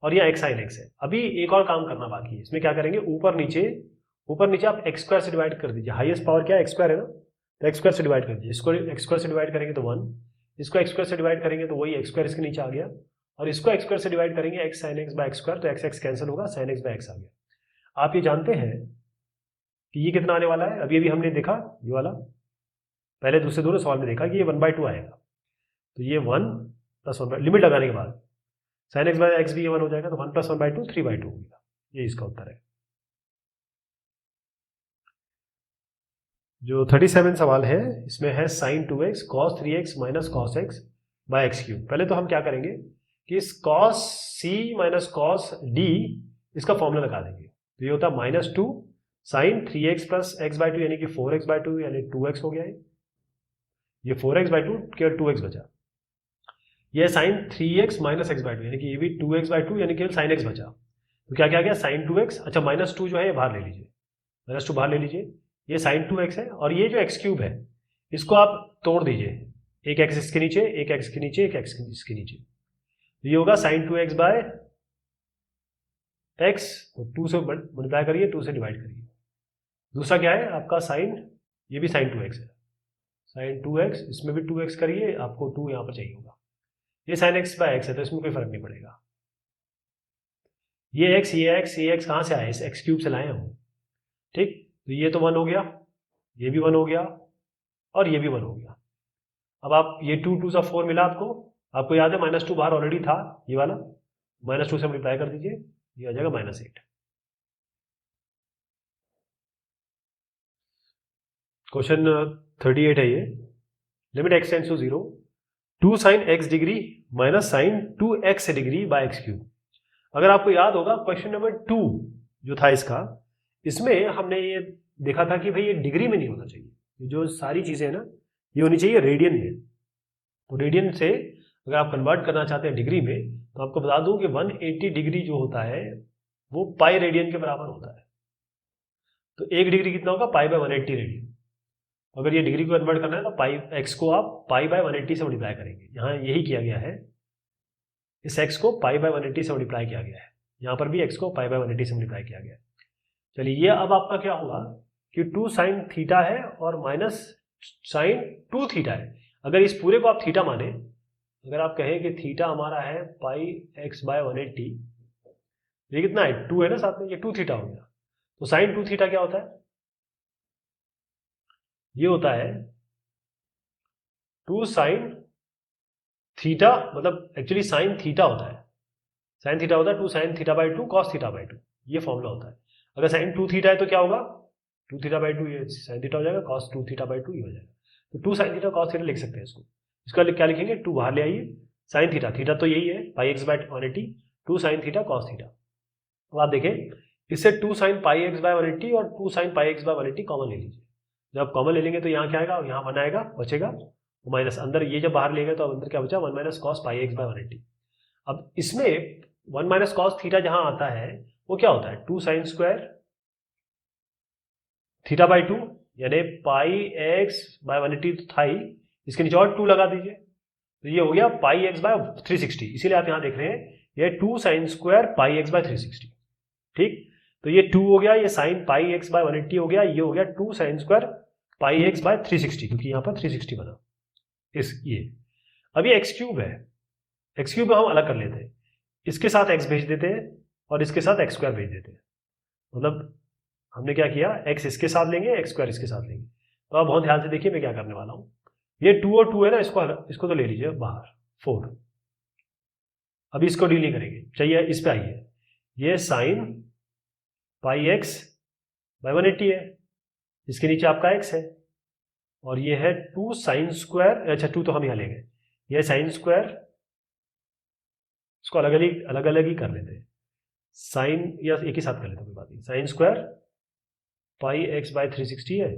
और यह एक्स साइन एक्स है। अभी एक और काम करना बाकी है, इसमें क्या करेंगे, ऊपर नीचे आप एक्स स्क्वायर से डिवाइड कर दीजिए, हाईएस्ट पावर क्या है, एक्स स्क्वायर है ना, तो एक्स स्क्वायर से डिवाइड कर दीजिए, इसको एक्स स्क्वायर से डिवाइड करेंगे तो 1, इसको एक्स स्क्वायर से डिवाइड करेंगे तो वही एक्स स्क्वायर इसके नीचे आ गया, और इसको एक्स स्क्वायर से डिवाइड करेंगे x sine x by x square, तो एक्स कैंसिल होगा, साइन एक्स बाय एक्स आ गया। आप ये जानते हैं कि ये कितना आने वाला है, अभी हमने देखा ये वाला, पहले दूसरे दोनों सवाल में देखा कि ये 1/2 आएगा, तो ये 1 प्लस 1 लिमिट लगाने के बाद साइन एक्स बाय एक्स भी ये 1 हो जाएगा, तो 1 प्लस 1/2 3/2 हो गया, ये इसका उत्तर है। जो 37 सवाल है इसमें है sine 2x cos 3x minus cos x by x cube. पहले तो हम क्या करेंगे कि इस cos c minus cos d इसका फॉर्मूला लगा देंगे, तो ये होता है -2 sign 3x plus x by 2 यानी कि 4x बाय 2 यानी 2x हो गया है, ये 4x बाय 2 केवल 2x बचा, ये sign 3x minus x by 2 यानी कि ये भी 2x बाय 2 यानी केवल साइन x बचा, तो क्या गया साइन 2x, अच्छा -2 जो है ये बाहर ले लीजिए, -2 बाहर ले लीजिए, ये साइन 2x है, और ये जो एक्स क्यूब है इसको आप तोड़ दीजिए, एक एक्स इसके नीचे, एक एक्स के नीचे, एक एक्स इसके नीचे, तो ये होगा साइन 2x बाय एक्स, तो 2 से मल्टीप्लाई करिए, 2 से डिवाइड करिए। दूसरा क्या है आपका साइन, ये भी साइन 2x है, साइन 2x, इसमें भी 2x करिए, आपको 2 यहाँ पर चाहिए होगा, ये साइन x बाय एक्स है, तो इसमें कोई फर्क नहीं पड़ेगा, ये x कहाँ से आए, इस एक्स क्यूब से लाए हम, ठीक, तो ये तो 1 हो गया, ये भी 1 हो गया, और ये भी 1 हो गया। अब आप ये 2 2 सा 4 मिला आपको याद है -2 बाहर ऑलरेडी था, ये वाला -2 से मल्टीप्लाई कर दीजिए, ये आ जाएगा -8। क्वेश्चन 38 है ये, limit x tends to 0 2 sine x degree minus sine 2x degree by x cube. अगर आपको याद होगा क्वेश्चन नंबर 2 जो था इसका, इसमें हमने ये देखा था कि भाई ये डिग्री में नहीं होना चाहिए, ये जो सारी चीजें हैं ना ये होनी चाहिए रेडियन में, तो रेडियन से अगर आप कन्वर्ट करना चाहते हैं डिग्री में तो आपको बता दूं कि 180 डिग्री जो होता है वो पाई रेडियन के बराबर होता है। तो 1 डिग्री कितना होगा, पाई बाय 180 रेडियन। अगर ये डिग्री को कन्वर्ट करना है तो पाई एक्स को आप पाई बाय 180 से मल्टीप्लाई करेंगे। यहाँ यही किया गया है, इस एक्स को पाई बाय 180 से मल्टीप्लाई किया गया है, यहाँ पर भी एक्स को पाई बाय 180 से मल्टीप्लाई किया गया है। चलिए ये अब आपका क्या होगा कि 2 साइन थीटा है और माइनस साइन 2 थीटा है। अगर इस पूरे को आप थीटा माने, अगर आप कहें कि थीटा हमारा है पाई एक्स बाय 180, ये कितना है 2 है ना साथ में, ये 2 थीटा हो गया। तो साइन 2 थीटा क्या होता है, ये होता है 2 साइन थीटा, मतलब एक्चुअली साइन थीटा होता है, साइन थीटा होता है 2 sine theta by 2 cos theta by 2, ये फॉर्मूला होता है। अगर साइन 2 थीटा है तो क्या होगा, 2 थीटा बाई 2 ये साइन थीटा हो जाएगा, कॉस 2 थीटा बाई 2 ये हो जाएगा। तो 2 साइन थीटा कॉस थीटा लिख सकते हैं इसको। इसका क्या लिखेंगे, 2 बाहर ले आइए, साइन थीटा, थीटा तो यही है pi x by 180, 2 sine theta cos theta. तो आप देखें इससे 2 साइन पाई एक्स बाय 180 और 2 sine pi x by 180 common ले लीजिए। जब आप कॉमन ले लेंगे तो यहाँ क्या आएगा, यहाँ 1 आएगा बचेगा, माइनस अंदर ये जब बाहर लेंगे तो अंदर क्या बचा, 1 minus cos pi x by 180। अब इसमें 1 माइनस कॉस थीटा जहां आता है वो क्या होता है, 2 साइन स्क्वायर थीटा बाई 2, यानी पाई एक्स बाय 180 तो था ही, इसके नीचे और 2 लगा दीजिए, तो ये हो गया पाई एक्स बाय 360। इसीलिए आप यहां देख रहे हैं ये 2 sine square pi x by 360। ठीक, तो ये 2 हो गया, ये साइन पाई एक्स बाय 180 हो गया, ये हो गया 2 sine square pi x by 360, क्योंकि यहां पर 360 बना इस ये। अब ये एक्स क्यूब है, एक्स क्यूब हम अलग कर लेते हैं, इसके साथ एक्स भेज देते हैं और इसके साथ एक्स स्क्वायर भेज देते हैं। मतलब हमने क्या किया, एक्स इसके साथ लेंगे, एक्स स्क्वायर इसके साथ लेंगे। तो आप बहुत ध्यान से देखिए मैं क्या करने वाला हूं, ये 2 और 2 है ना, इसको तो ले लीजिए बाहर 4। अभी इसको डील नहीं करेंगे, चाहिए इस पे आइए, ये साइन पाई एक्स बाय 180 है, इसके नीचे आपका एक्स है, और ये है 2 साइन स्क्वायर, अच्छा 2 तो हम यहां लेंगे, ये साइन स्क्वायर, इसको अलग अलग ही कर लेते हैं, साइन या एक ही साथ कर लेते हैं कोई बात नहीं, sine square pi x by 360 है,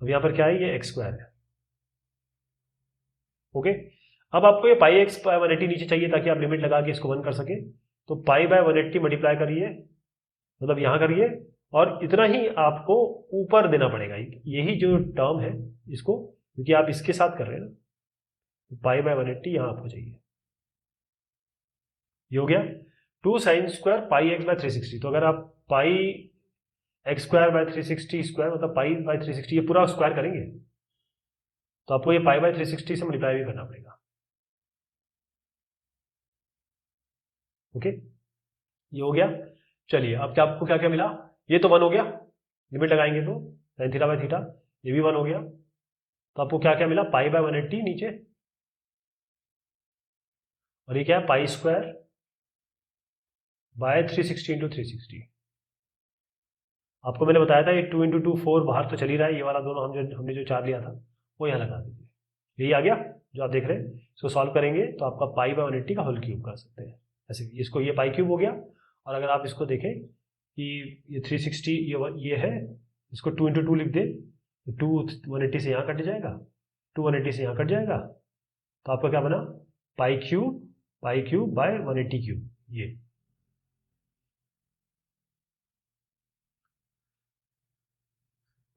अब यहां पर क्या है, ये एक्स स्क्वायर है। ओके, अब आपको ये पाई एक्स बाय 180 नीचे चाहिए ताकि आप लिमिट लगा के इसको 1 कर सके, तो पाई बाय 180 मल्टीप्लाई करिए, मतलब यहां करिए, और इतना ही आपको ऊपर देना पड़ेगा, यही जो टर्म है इसको, क्योंकि आप इसके साथ कर रहे हैं ना, तो पाई बाय 180 यहां आपको चाहिए, ये हो गया 2 sine square pi x by 360। तो अगर आप pi x square by 360 square मतलब पाई बाय 360 ये पूरा स्क्वायर करेंगे तो आपको ये पाई बाय 360 से मल्टीप्लाई भी करना पड़ेगा। ओके, ये हो गया। चलिए अब क्या आपको क्या क्या मिला, ये तो 1 हो गया, लिमिट लगाएंगे तो साइन थीटा बाय थीटा, ये भी 1 हो गया, तो आपको क्या क्या मिला, पाई बाय 180 नीचे, और ये क्या है पाई स्क्वायर बाय 360 इंटू 360। आपको मैंने बताया था ये 2 इंटू 2 4 बाहर तो चल ही रहा है, ये वाला दोनों हमने जो 4 लिया था वो यहाँ लगा दीजिए, यही आ गया जो आप देख रहे हैं। इसको सॉल्व करेंगे तो आपका पाई बाय 180 का होल क्यूब कर सकते हैं ऐसे, इसको ये पाई क्यूब हो गया, और अगर आप इसको देखें कि ये 360 ये है, इसको 2 इंटू 2 लिख दे, तो 2 180 से यहाँ कट जाएगा, 2 180 से यहाँ कट जाएगा, तो आपका क्या बना, पाई क्यूब बाय 180 क्यूब। ये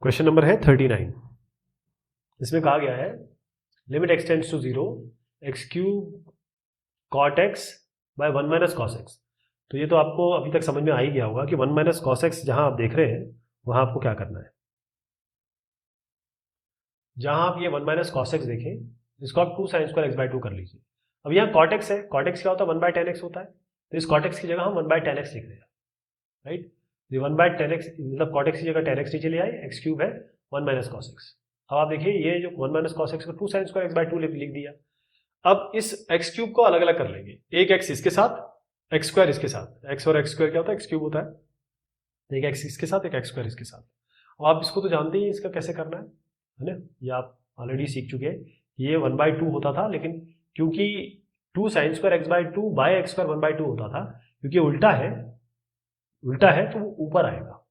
क्वेश्चन नंबर है 39, इसमें कहा गया है limit x tends to 0 x cube cot x by 1 minus cos x. तो ये तो आपको अभी तक समझ में आ ही गया होगा कि 1 माइनस कॉस एक्स जहां आप देख रहे हैं वहां आपको क्या करना है, जहां आप ये 1 माइनस कॉस एक्स देखें इसको आप 2 साइन स्क्वायर एक्स बाय 2 कर लीजिए। अब यहाँ कॉट एक्स है, कॉट एक्स क्या होता है 1 बाय टेन एक्स होता है, तो इस कॉट एक्स की जगह हम 1 बाय टेन एक्स लिख रहे हैं, राइट। ये 1 बाय टेन एक्स मतलब कॉट एक्स की जगह टेन एक्स नीचे ले आए, एक्स क्यूब है 1 माइनस कॉस एक्स। अब आप देखिए ये जो 1 माइनस कॉस एक्स को 2 साइन स्क्वायर एक्स बाय 2 लिख दिया। अब इस एक्स क्यूब को अलग अलग कर लेंगे, एक एक्स इसके साथ एक्स स्क्वायर इसके साथ, एक्स और एक्स स्क्वायर क्या होता है एक्स क्यूब होता है, एक एक्स इसके साथ एक एक्स स्क्वायर इसके साथ। अब आप इसको तो जानते ही इसका कैसे करना है ना, ये आप ऑलरेडी सीख चुके हैं। ये 1 बाय 2 होता था, लेकिन क्योंकि 2 sine square x by 2 by x square 1 by 2 होता था, क्योंकि उल्टा है तो वो ऊपर आएगा,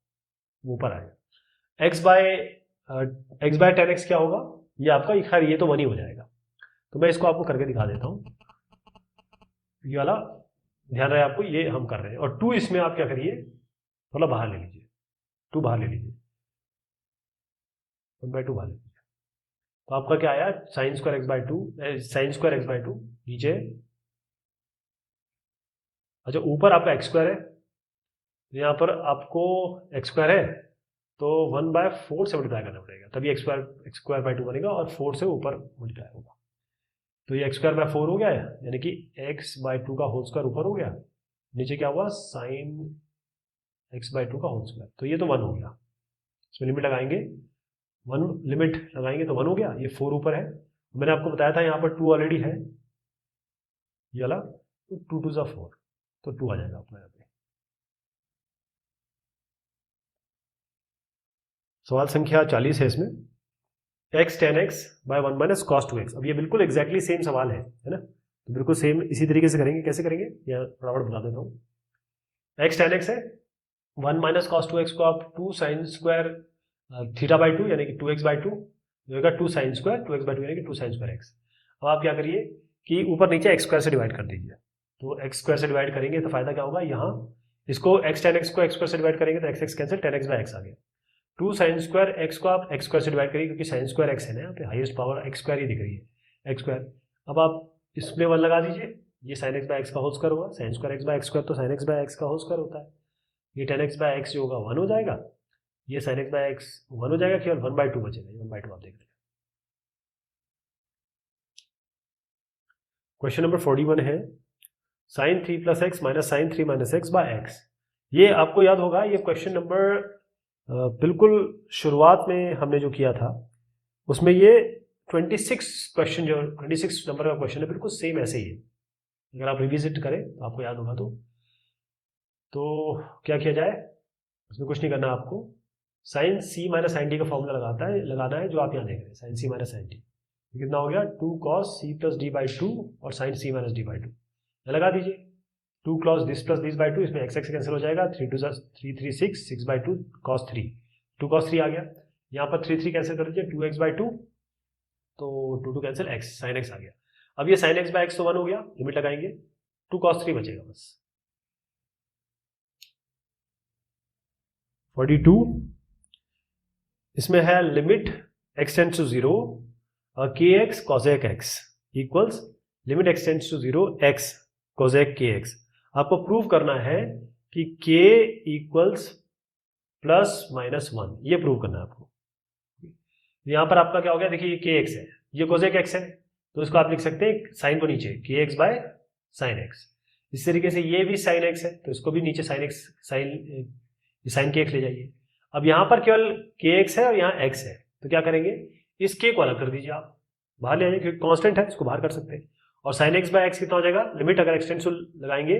एक्स बाय टेन एक्स क्या होगा, ये आपका खैर ये तो 1 ही हो जाएगा। तो मैं इसको आपको करके दिखा देता हूं, ये वाला ध्यान रहे आपको, ये हम कर रहे हैं। और 2 इसमें आप क्या करिए, थोड़ा बाहर ले लीजिए, 2 बाहर ले लीजिए, 1/2 बाहर ले लीजिए। तो आपका क्या आया, sign square x by two, sign square x by two नीचे, अच्छा ऊपर आपका एक्स स्क्वायर है, यहाँ पर आपको एक्स स्क्वायर है तो 1/4 से मल्टीप्लाई करना पड़ेगा, तभी एक्स स्क्वायर बाई टू बनेगा और 4 से ऊपर मल्टीप्लाई होगा। तो ये एक्स स्क्वायर बाई 4 हो गया है, यानी कि एक्स बाई टू का होल स्क्वायर ऊपर हो गया, नीचे क्या हुआ, साइन एक्स बाई टू का होल स्क्वायर। तो ये तो 1 हो गया, इसमें लिमिट लगाएंगे, 1 लिमिट लगाएंगे तो 1 हो गया। ये 4 ऊपर है, मैंने आपको बताया था यहाँ पर 2 ऑलरेडी है, ये वाला, तो 2 2 ज़ा 4, तो 2 आ जाएगा आपका यहाँ पे। सवाल संख्या 40 है इसमें, x tan x by 1 minus cos 2x। अब ये बिल्कुल एग्जैक्टली सेम सवाल है ना, तो बिल्कुल सेम इसी तरीके से करेंगे। कैसे करेंगे, यहाँ फटाफट बता देता हूँ। x tan x है, 1 माइनस कॉस 2x को आप 2 साइन स्क्वायर थीटा बाई 2 यानी कि 2x बाई 2 होगा, 2 साइन स्क्वायर 2x बाई 2 यानी कि 2 साइन स्क्वायर x। अब आप क्या करिए कि ऊपर नीचे x स्क्वायर से डिवाइड कर दीजिए, तो x स्क्वायर से डिवाइड करेंगे तो फायदा क्या होगा, यहाँ इसको x tan x को x स्क्वायर से डिवाइड करेंगे तो x cancel, tan x by x आ गया। 2 साइन स्क्वायर एक्स को आप एक्स स्क्वायर से डिवाइड करिए, क्योंकि साइन स्क्वायर एक्स है ना, यहाँ पे हाईएस्ट पावर एक्स स्क्वायर ही दिख रही है, एक्स स्क्वायर। अब आप इसमें 1 लगा दीजिए, ये साइन एक्स बाय एक्स का होल स्क्वायर होगा, sine square x by x square तो साइन एक्स बाय एक्स का होल स्क्वायर होता है। ये tan x बाय एक्स जो होगा 1 हो जाएगा, ये साइन एक्स बाय एक्स 1 हो जाएगा, केवल 1/2 बचेगा, 1/2 आप देख रहे हैं। क्वेश्चन नंबर 41 है, sine 3 plus x minus sine 3 minus x by x. ये आपको याद होगा, ये क्वेश्चन नंबर बिल्कुल शुरुआत में हमने जो किया था उसमें ये 26 क्वेश्चन, जो 26 नंबर का क्वेश्चन है, बिल्कुल सेम ऐसे ही है। अगर आप रिविजिट करें तो आपको याद होगा। तो क्या किया जाए, उसमें कुछ नहीं करना आपको, साइन सी माइनस साइन डी का फॉर्मूला लगाना है जो आप यहाँ देख रहे हैं, साइन सी माइनस साइन डी। कितना हो गया, 2 cos c plus D by 2 और sine C minus D by 2 लगा दीजिए। 2 cos this plus this by 2, इसमें x x कैंसिल हो जाएगा, 3 2 3 3 6 6/2 cos 3, 2 cos 3 आ गया। यहाँ पर 3 3 कैंसिल कर दीजिए, 2x बाई 2, तो 2 2 कैंसिल, x साइन x आ गया। अब ये साइन x बाई x तो 1 हो गया, लिमिट लगाएंगे, 2 cos 3 बचेगा बस। 42 इसमें है limit x tends to 0 kx cosec x equals limit x tends to 0 x cosec kx। आपको प्रूव करना है कि k इक्वल्स प्लस माइनस 1, ये प्रूव करना है आपको। यहां पर आपका क्या हो गया, देखिए ये kx है, ये cosec x है, तो इसको आप लिख सकते हैं साइन को नीचे kx बाय साइन x। इस तरीके से ये भी साइन x है, तो इसको भी नीचे साइन x साइन kx ले जाइए। अब यहां पर केवल kx है और यहाँ x है, तो क्या करेंगे, इस k को अलग कर दीजिए, आप बाहर ले आइए, क्योंकि कांस्टेंट है, इसको बाहर कर सकते हैं। और साइन एक्स बाय एक्स कितना हो जाएगा, लिमिट अगर एक्सटेंशन लगाएंगे,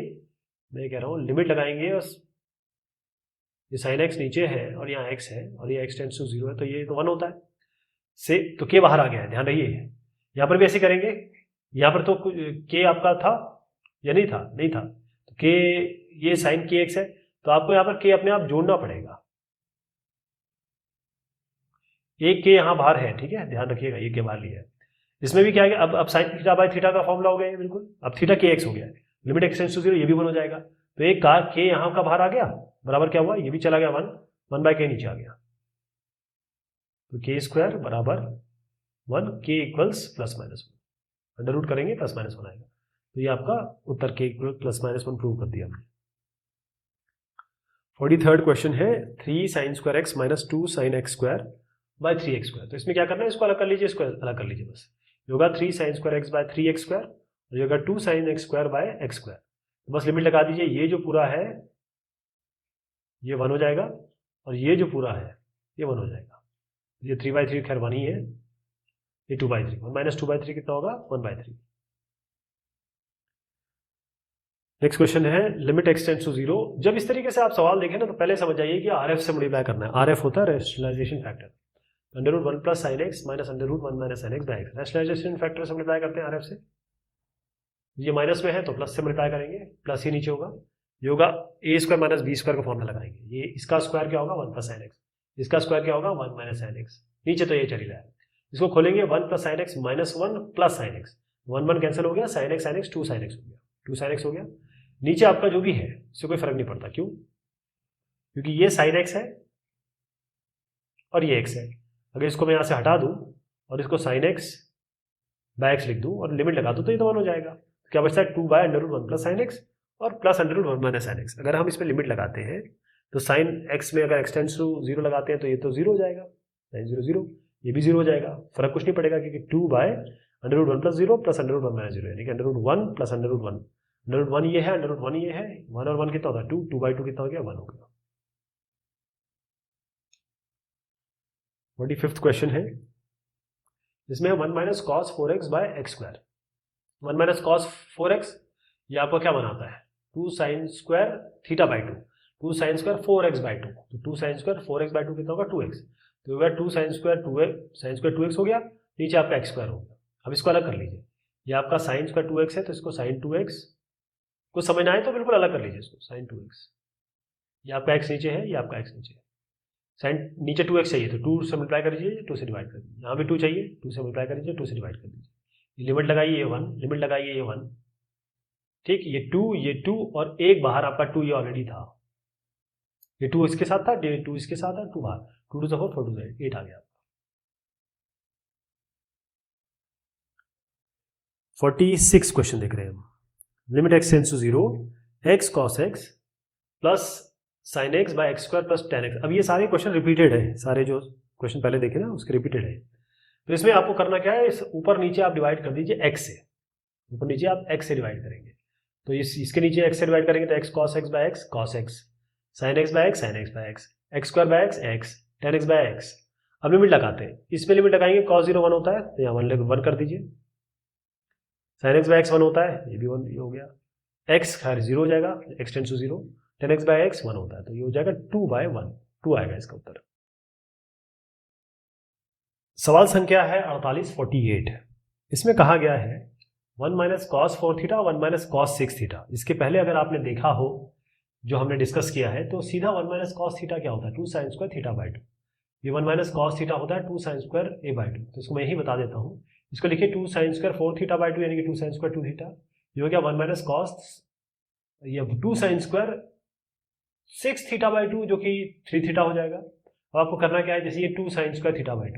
मैं कह रहा हूँ लिमिट लगाएंगे, और ये साइन एक्स नीचे है और यहाँ एक्स है और ये एक्स टेंड्स टू 0 है, तो ये तो 1 होता है से, तो के बाहर आ गया है, ध्यान रहिए। यहाँ पर भी ऐसे करेंगे, यहाँ पर तो के आपका था या नहीं था, नहीं था, तो के ये साइन के एक्स है, तो आपको यहाँ पर के अपने आप जोड़ना पड़ेगा, एक के यहाँ बाहर है, ठीक है, ध्यान रखिएगा, ये के बाहर लिया है। इसमें भी क्या है, अब साइन थीटा बाय थीटा का फॉर्मूला हो गया है बिल्कुल, अब थीटा के एक्स हो गया है, लिमिट एक्स टेंड्स टू 0, ये भी 1 हो जाएगा, तो एक का के यहाँ का बाहर आ गया, बराबर क्या हुआ, ये भी चला गया 1 बाय के नीचे आ गया, तो के स्क्वायर बराबर 1, k equals plus minus 1, under root करेंगे प्लस माइनस 1 आएगा, तो ये आपका उत्तर के इक्वल प्लस माइनस 1 प्रूव कर दिया हमने। 43rd क्वेश्चन है, 3 sine square x minus 2 sine x square bye 3x square. तो इसमें क्या करना है, इसको अलग कर लीजिए, इसको अलग कर लीजिए, बस होगा 3 sine square x by 3x square और होगा 2 sine x square by x square. तो बस लिमिट लगा दीजिए, ये जो पूरा है ये 1 हो जाएगा और ये जो पूरा है ये 1 हो जाएगा, ये 3/3 खैर 1 ही है, ये 2/3, 1 माइनस 2/3 कितना होगा, 1/3। नेक्स्ट क्वेश्चन है, लिमिट एक्स टेंड्स टू 0। जब इस तरीके से आप सवाल देखें ना, तो पहले समझ जाइए कि RF से मल्टीप्लाई करना है, RF होता है rationalisation factor, under root 1 plus sine x minus under root 1 minus sine x by x. Rationalisation factor से मल्टीप्लाई करते हैं RF से, ये माइनस में है तो प्लस से मल्टीप्लाई करेंगे, प्लस ही नीचे होगा, ये होगा ए स्क्वायर माइनस बी स्क्वायर का फॉर्मूला लगाएंगे, ये इसका स्क्वायर क्या होगा 1 प्लस साइन एक्स, इसका स्क्वायर क्या होगा 1 माइनस साइन एक्स, नीचे तो ये चल रहा है, इसको खोलेंगे 1 plus sine x minus 1 plus sine x, 1 1 cancel हो गया, साइन एक्स 2 साइन एक्स हो गया, 2 sin x हो गया। नीचे आपका जो भी है इससे कोई फर्क नहीं पड़ता, क्यों? क्योंकि ये sin x है और ये x है। अगर इसको मैं यहाँ से हटा दूँ और इसको sin x बाय x लिख दूँ और लिमिट लगा दूँ तो ये तो 1 हो जाएगा। तो क्या बचता है 2/√1 प्लस sin x और प्लस √1 माइनस sin x। अगर हम इस पर लिमिट लगाते हैं तो sin x में अगर x टेंड्स टू 0 लगाते हैं तो ये तो 0 हो जाएगा, sin 0 0, ये भी 0 हो जाएगा, फर्क कुछ नहीं पड़ेगा क्योंकि 2/√1 प्लस 0 प्लस √1 माइनस 0 यानी कि √1 प्लस √1, √1 ये है, √1 ये है, 1 और 1 कितना होता है 2, 2/2 कितना हो गया 1 हो गया। 45th क्वेश्चन है, इसमें 1 minus cos 4x by x square. 1 minus cos 4x ये आपको क्या बनाता है 2 sine square theta by 2, 2 sine square 4x by 2, तो 2 साइन स्क्वायर 4x बाई 2 कितना होगा 2x, तो होगा 2 साइन स्क्वायर 2x हो गया, नीचे आपका x स्क्वायर हो गया। अब इसको अलग कर लीजिए, ये आपका साइन स्क्वायर 2x है तो इसको साइन 2x को समझना है तो बिल्कुल अलग कर लीजिए इसको, साइन 2x, ये आपका x नीचे है, ये आपका x नीचे है, साइन नीचे 2x चाहिए तो 2 से मल्टीप्लाई कर दीजिए, 2 से डिवाइड कर दीजिए, यहाँ भी 2 चाहिए 2 से मल्टीप्लाई कर दीजिए, 2 से डिवाइड कर दीजिए, लिमिट लगाइए ये 1, लिमिट लगाइए ये 1, ठीक, ये 2 और एक बाहर आपका 2 ये ऑलरेडी था, ये 2 इसके साथ था, 2 इसके साथ था, 2 बाहर, 2 2 4 4 2 8 आ गया। 46 क्वेश्चन देख रहे हैं हम, limit x tends to 0 x cos x plus sine x by x square plus ten x. अब ये सारे क्वेश्चन रिपीटेड है, सारे जो क्वेश्चन पहले देखे ना उसके रिपीटेड है। तो इसमें आपको करना क्या है, इस ऊपर नीचे आप डिवाइड कर दीजिए x से, ऊपर नीचे आप x से डिवाइड करेंगे, तो इसके नीचे x से डिवाइड करेंगे तो x cos x by x cos x, sin x by x sin x by x, x square by x x, tan x by x। अब लिमिट लगाते हैं, इसमें लिमिट लगाएंगे cos 0 1 होता है तो यहाँ 1 कर दीजिए, sin x बाय x 1 होता है, ये भी 1 हो गया, x खैर 0 हो जाएगा, x tends to 0, tan x by x 1 होता है तो ये हो जाएगा 2/1, 2 आएगा इसका उत्तर। सवाल संख्या है 48। इसमें कहा गया है 1 minus cos 4 theta 1 minus cos 6 theta. इसके पहले अगर आपने देखा हो जो हमने डिस्कस किया है तो सीधा 1 माइनस कॉस थीटा क्या होता है 2 साइन स्क्वायर थीटा बाई 2, ये 1 माइनस कॉस थीटा होता है 2 साइन स्क्वायर ए बाई 2, तो इसको मैं यही बता देता हूँ, इसको लिखिए 2 साइन स्क्वायर 4 थीटा बाई 2 यानी कि 2 साइन स्क्वायर 2 थीटा, ये हो गया 1 माइनस कॉस, ये 2 साइन स्क्वायर 6 थीटा बाई 2 जो कि 3 थीटा हो जाएगा। अब आपको करना क्या है, जैसे ये 2 sine square theta by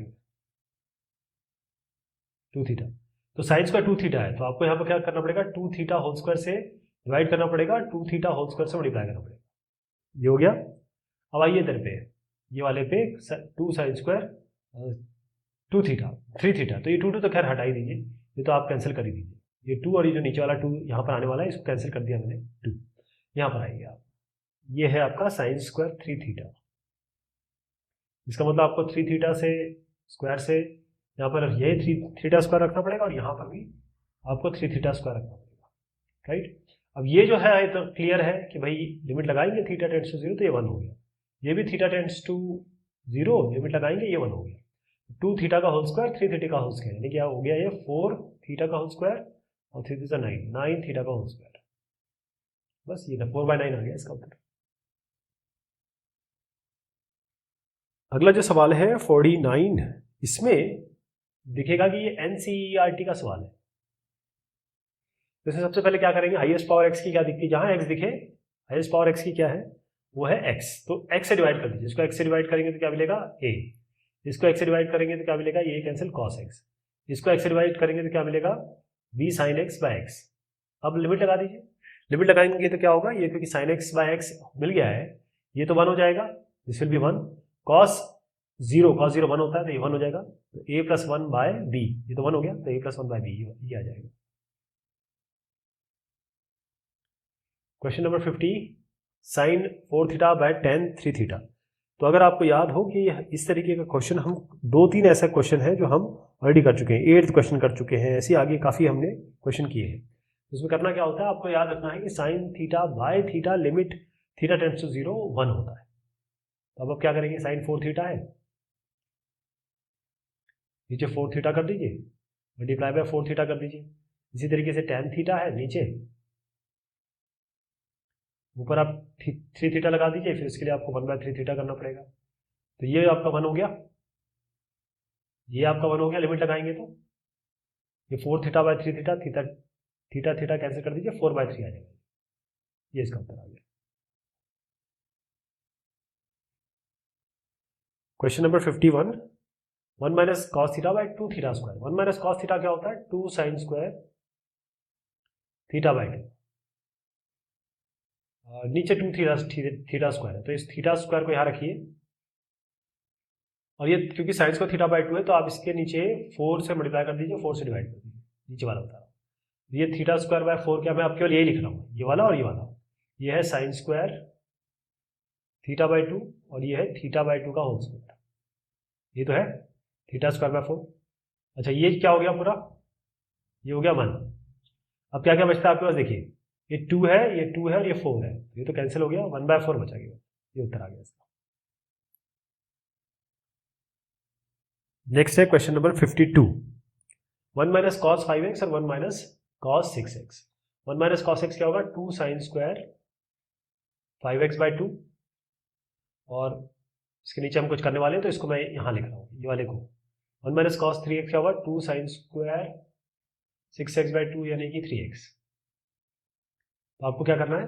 2 theta, तो साइन स्क्वायर 2 थीटा है तो आपको यहाँ पर क्या करना पड़ेगा 2 थीटा होल स्क्वायर से डिवाइड करना पड़ेगा, 2 थीटा होल स्क्वायर से मल्टीप्लाई करना पड़ेगा, ये हो गया। अब आइए इधर पे, ये वाले पे 2 साइन स्क्वायर 2 थीटा 3 थीटा, तो ये 2 तो खैर हटा ही दीजिए, ये तो आप कैंसिल कर ही दीजिए, ये 2 और ये जो नीचे वाला 2 यहाँ पर आने वाला है इसको कैंसिल कर दिया मैंने, 2 यहाँ पर आएंगे आप, ये है आपका साइन स्क्वायर 3 थीटा, इसका मतलब आपको 3 थीटा से स्क्वायर से यहाँ पर ये 3 थीटा स्क्वायर रखना पड़ेगा और यहाँ पर भी आपको 3 थीटा स्क्वायर रखना पड़ेगा, राइट। अब ये जो है तो क्लियर है कि भाई लिमिट लगाएंगे थीटा टेंड्स टू 0 तो ये 1 हो गया, ये भी थीटा टेंड्स टू 0 लिमिट लगाएंगे ये 1 हो गया, 2 थीटा का होल स्क्वायर 3 थीटा का होल स्क्वायर यानी क्या हो गया ये 4 थीटा का होल स्क्वायर और 3 3 9 थीटा का होल स्क्वायर, बस ये 4/9 आ गया इसका उत्तर। अगला जो सवाल है 49, इसमें दिखेगा कि ये NCERT का सवाल है। तो सबसे पहले क्या करेंगे, हाईएस्ट पावर x की क्या दिखती है, जहां x दिखे हाईएस्ट पावर x की क्या है वो है x, तो x से डिवाइड कर दीजिए, इसको x से डिवाइड करेंगे तो क्या मिलेगा a, इसको x से डिवाइड करेंगे तो क्या मिलेगा ये कैंसिल cos x, इसको x से डिवाइड करेंगे तो क्या मिलेगा b sin x by x। अब लिमिट लगा दीजिए, लिमिट लगाएंगे तो क्या होगा, ये क्योंकि sin x बाय x मिल गया है ये तो 1 हो जाएगा, दिस विल बी 1, cos 0 1 होता है तो ये 1 हो जाएगा, तो a प्लस 1 बाय b, ये तो 1 हो गया तो a प्लस 1 बाय b ये आ जाएगा। Question number 50, sine 4 theta by tan 3 theta. तो अगर आपको याद हो कि इस तरीके का क्वेश्चन हम 2-3 ऐसा क्वेश्चन है जो हम ऑलरेडी कर चुके हैं, 8th क्वेश्चन कर चुके हैं, ऐसे आगे काफ़ी हमने क्वेश्चन किए हैं। इसमें करना क्या होता है, आपको याद रखना है कि sine theta by theta limit theta tends to 0 1 होता है। तो अब आप क्या करेंगे, साइन 4 थीटा है, नीचे 4 थीटा कर दीजिए, मल्टीप्लाई बाय 4 थीटा कर दीजिए, इसी तरीके से tan थीटा है नीचे, ऊपर आप 3 थीटा लगा दीजिए, फिर इसके लिए आपको 1/3 थीटा करना पड़ेगा, तो ये आपका 1 हो गया, ये आपका 1 हो गया, लिमिट लगाएंगे तो ये 4 theta bye 3 theta, theta theta theta cancel कर दीजिए, 4/3 आ जाएगा। ये इसका उत्तर आ गया। Question number 51, 1 minus cos theta by 2 theta square. 1 minus cos theta क्या होता है? 2 साइन स्क्वायर थीटा बाई 2। नीचे 2 थीटा स्क्वायर है, तो इस थीटा स्क्वायर को यहाँ रखिए, और ये क्योंकि साइन स्क्वायर थीटा बाई 2 है तो आप इसके नीचे 4 से मल्टीप्लाई कर दीजिए, 4 से डिवाइड कर दीजिए, नीचे वाला बता रहा हूँ। ये थीटा स्क्वायर बाय 4 क्या, मैं आप केवल यही लिख रहा हूँ, ये वाला और ये वाला। ये है साइन स्क्वायर थीटा बाई 2 और ये है थीटा बाई 2 का होल स्क्वायर। ये तो है थीटा स्क्वायर बाय 4। अच्छा, ये क्या हो गया पूरा? ये हो गया 1। अब क्या क्या बचता है आपके पास? देखिए, ये 2 है, ये 2 है और ये 4 है, ये तो कैंसिल हो गया, 1/4 बचा गया। ये उत्तर आ गया इसका। नेक्स्ट है question number 52, 1 minus cos 5x और 1 minus cos 6x। 1 minus cos x क्या होगा? 2 साइन स्क्वायर 5x बाई 2, और इसके नीचे हम कुछ करने वाले हैं तो इसको मैं यहाँ लिख रहा हूँ, ये वाले को। 1 माइनस कॉस 3x क्या होगा? 2 साइन स्क्वायर 6x बाई 2 यानी कि 3x। तो आपको क्या करना है,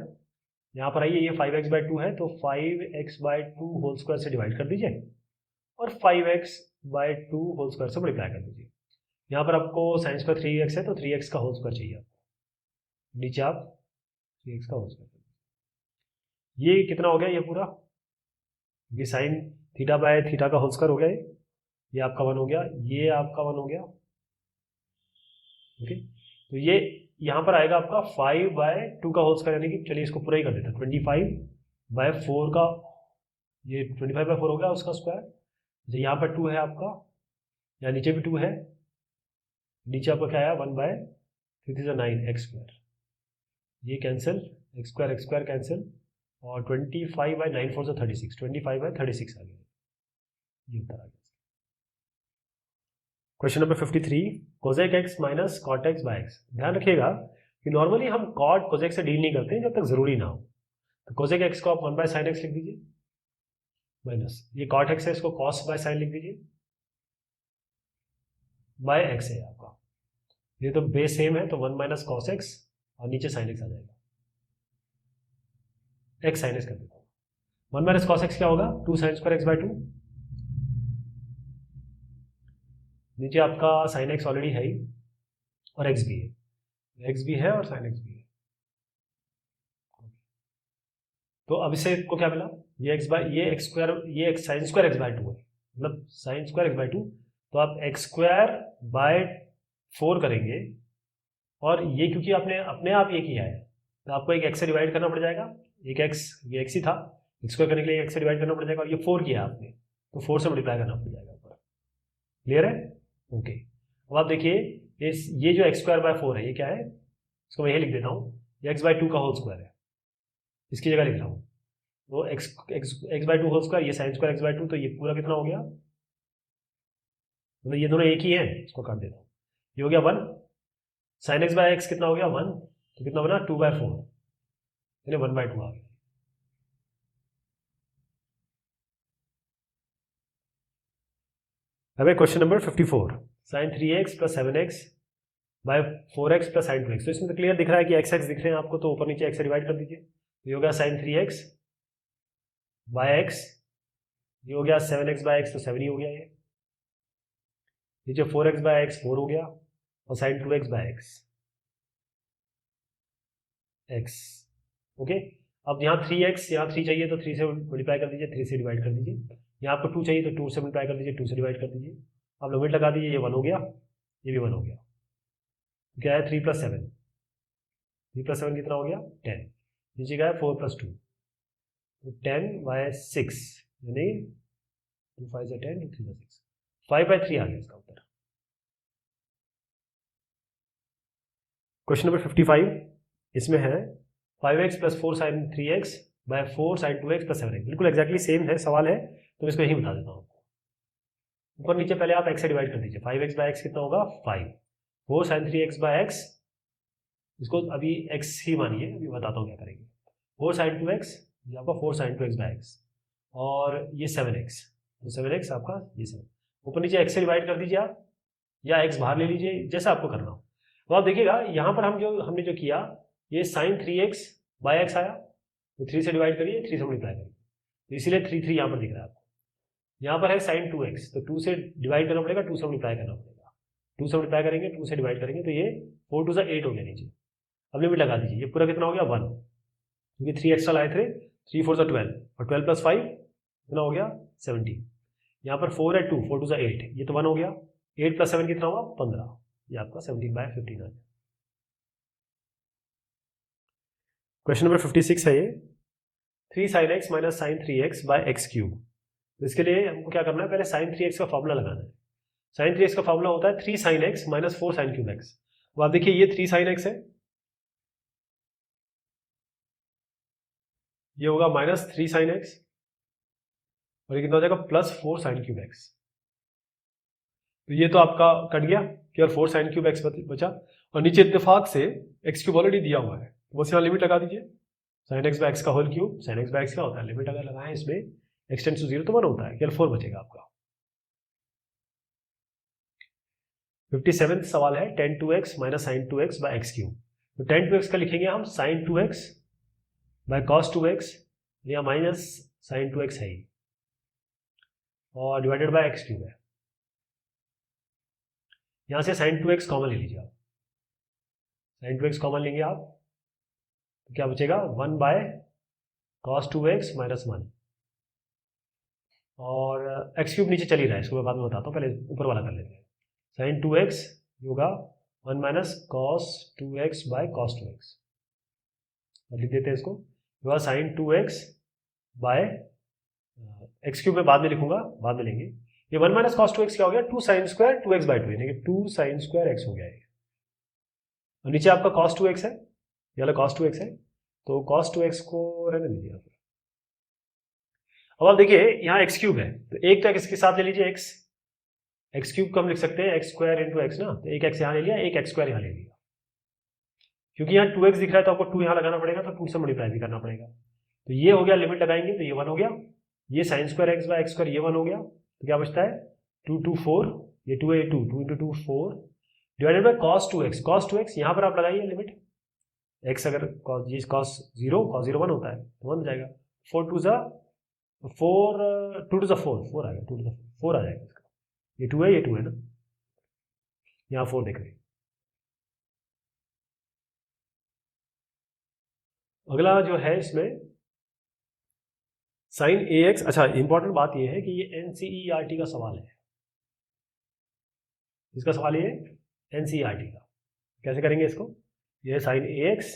यहाँ पर आइए, ये 5x बाई 2 है तो 5x बाई 2 होल स्क्वायर से डिवाइड कर दीजिए और 5x बाई 2 होल स्क्वायर से मल्टीप्लाई कर दीजिए। यहाँ पर आपको साइन स्क्वायर 3x है तो 3x का होल स्क्वायर चाहिए आपको, नीचे आप 3x का होल स्क्वायर कर दीजिए। ये कितना हो गया? ये पूरा, ये साइन थीटा बाय थीटा का होल स्क्वायर हो गया, ये आपका 1 हो गया, ये आपका 1 हो गया। ओके, तो ये यहाँ पर आएगा आपका 5/2 का होल स्क्वायर, यानी कि चलिए इसको पूरा ही कर देते हैं, 25/4 का, ये 25/4 हो गया उसका स्क्वायर। तो यहाँ पर 2 है आपका, यहाँ नीचे भी 2 है, नीचे आपका क्या आया? 1/9 x स्क्वायर, ये कैंसिल, x स्क्वायर कैंसिल, और 25/9 4 से 36, 25/36 आ गया, ये उत्तर आ गया। Question number 53, cosec x minus cot x by x। ध्यान रखिएगा कि नॉर्मली हम कॉट कोसेक से डील नहीं करते जब तक जरूरी ना हो। तो कोसेक x को आप 1/sin x लिख दीजिए, माइनस ये कॉट x है, इसको cos बाय sin लिख दीजिए, बाय x है आपका, ये तो बेस सेम है तो 1 माइनस कॉस x और नीचे sin x आ जाएगा, x sin x कर देता हूँ। 1 माइनस कॉस x क्या होगा? 2 साइन स्क्वायर x बाय 2, नीचे आपका sin x ऑलरेडी है ही और x भी है, x भी है और sin x भी है। तो अब इससे को क्या मिला? ये x बाय ये x स्क्वायर, ये x sine square x by 2 है, मतलब साइन स्क्वायर x बाय 2, तो आप x स्क्वायर बाय 4 करेंगे, और ये क्योंकि आपने अपने आप ये किया है तो आपको एक x से डिवाइड करना पड़ जाएगा, एक x, ये x ही था, x स्क्वायर करने के लिए x से डिवाइड करना पड़ जाएगा, और ये 4 किया आपने तो 4 से मल्टीप्लाई करना पड़ जाएगा ऊपर। क्लियर है? ओके, अब आप देखिए ये जो x स्क्वायर बाय 4 है, ये क्या है? इसको मैं यही लिख देता हूँ, ये x बाय 2 का होल स्क्वायर है, इसकी जगह लिख रहा हूँ, तो x बाय 2 होल स्क्वायर, ये साइन स्क्वायर x बाय 2, तो ये पूरा कितना हो गया? मतलब ये दोनों एक ही हैं, इसको काट देता हूँ, ये हो गया 1, साइन x बाय x कितना हो गया? 1, तो कितना बना? 2/4, यानी 1/2 आ गया। अब question number 54, sine 3x plus 7x by 4x plus sine 2x। तो इसमें तो क्लियर दिख रहा है कि x दिख रहे हैं आपको, तो ऊपर नीचे x से डिवाइड कर दीजिए, तो ये हो गया साइन 3x बाय x, ये हो गया 7x बाय x, तो 7 ही हो गया, ये नीचे 4x बाय x 4 हो गया, और sine 2x by x x। Okay, अब यहाँ 3x, यहाँ 3 चाहिए तो 3 से मल्टीप्लाई कर दीजिए, 3 से डिवाइड कर दीजिए, यहाँ आपको 2 चाहिए तो 2 से मल्टीप्लाई कर दीजिए, 2 से डिवाइड कर दीजिए, अब लिमिट लगा दीजिए, ये 1 हो गया, ये भी 1 हो गया, क्या है? 3 + 7, 3 + 7 कितना हो गया? 10, नीचे क्या है? 4 + 2, तो 10/6, यानी 2 5 से 10, 2 3 से 6, 5/3 आ गया इसका उत्तर। क्वेश्चन नंबर 55, इसमें है 5x + 4 sin 3x bye 4 sin 2x + 7x। बिल्कुल एक्जैक्टली सेम है, सवाल है तो इसको यही बता देता हूँ आपको। ऊपर नीचे पहले आप x से डिवाइड कर दीजिए, 5x बाय x कितना होगा? 5, 4 sin 3x बाय x, इसको अभी x ही मानिए, अभी बताता हूँ क्या करेंगे, 4 sin 2x, ये आपका 4 sin 2x बाय x, और ये 7x, तो 7x आपका ये 7, ऊपर नीचे x से डिवाइड कर दीजिए आप, या x बाहर ले लीजिए, जैसा आपको करना हो। तो आप देखिएगा यहाँ पर हमने जो किया, ये साइन 3x बाय एक्स आया, तो 3 से डिवाइड करिए, 3 से मल्टीप्लाई करिए, तो इसीलिए 3 यहाँ पर दिख रहा है आपको। यहाँ पर है साइन 2x, तो 2 से डिवाइड करना पड़ेगा, 2 से मल्टीप्लाई करना पड़ेगा, 2 से मल्टीप्लाई करेंगे, 2 से डिवाइड करेंगे, तो ये 4 2 8 हो गया नीचे। अब लिमिट लगा दीजिए, ये पूरा कितना हो गया 1, क्योंकि 3 एक्स्ट्रा लाए थे, 3 4 12, और 12 + 5 कितना हो गया 17। यहाँ पर 4 है 2, 4 2 8, ये तो 1 हो गया, 8 + 7 कितना हुआ 15, ये आपका 17/15 है। क्वेश्चन नंबर 56 है ये, 3 sin x - sin 3x by x³। तो इसके लिए हमको क्या करना है, पहले sin 3x का फॉर्मूला लगाना है। sin 3x का फॉर्मूला होता है 3 sin x - 4 sin³x। तो आप देखिए ये 3 sin x है, ये होगा -3 sin x, और ये कितना हो जाएगा +4 sin³x। तो ये तो आपका कट गया, केवल 4 sin³ बचा, और नीचे इत्तेफाक से x³ ऑलरेडी दिया हुआ है, तो बस यहाँ लिमिट लगा दीजिए, sin x by x का whole cube, sin x by x क्या होता है, लिमिट अगर लगाएं इसमें x टेंड्स टू 0 तो 1 होता है, केवल 4 बचेगा आपका। 57 सवाल है, tan 2x - sin 2x by x³। तो tan 2x का लिखेंगे हम sin 2x by cos 2x, या माइनस sin 2x है ही, और डिवाइडेड बाय x³ है। यहां से sin 2x कॉमन ले लीजिए आप, sin 2x कॉमन लेंगे आप, तो क्या बचेगा 1 बाय cos 2x - 1, और x³ नीचे चल ही रहा है, इसको मैं बाद में बताता हूँ, पहले ऊपर वाला कर लेते हैं। sin 2x होगा 1 - cos 2x by cos 2x, और लिख देते हैं इसको, होगा sin 2x बाय x³ में बाद में लिखूंगा, बाद में लेंगे। ये 1 - cos 2x क्या हो गया, 2 sin स्क्वायर 2x by 2, यानी कि 2 sin स्क्वायर x हो गया है, और नीचे आपका cos 2x है, ये वाला cos 2x है, तो cos 2x को रहने दीजिए आप। अब आप देखिए यहाँ x³ है, तो एक तो x के साथ ले लीजिए, x³ को हम लिख सकते हैं x² × x ना, तो एक x यहाँ ले लिया, एक x² यहाँ ले लिया, क्योंकि यहाँ 2x दिख रहा है तो आपको 2 यहाँ लगाना पड़ेगा, तो 2 से मल्टीप्लाई भी करना पड़ेगा, तो ये हो गया, लिमिट लगाएंगे तो ये 1 हो गया, ये sin square x by x² ये 1 हो गया, तो क्या बचता है 2 2 4, ये 2 है, 2 2 × 2 4, divided by cos 2x। cos 2x यहाँ पर आप लगाइए लिमिट, x अगर cos 0 1 होता है तो 1 हो जाएगा, 4 2 ज़ा 4, 2 2 ज़ा 4, 4 आ गया, 2 2 ज़ा 4 आ जाएगा इसका, ये 2 है, ये 2 है ना, यहाँ 4 देख रहे हैं। अगला जो है इसमें sin ax, अच्छा इंपॉर्टेंट बात ये है कि ये NCERT का सवाल है, इसका सवाल ये NCERT का, कैसे करेंगे इसको, ये sin ax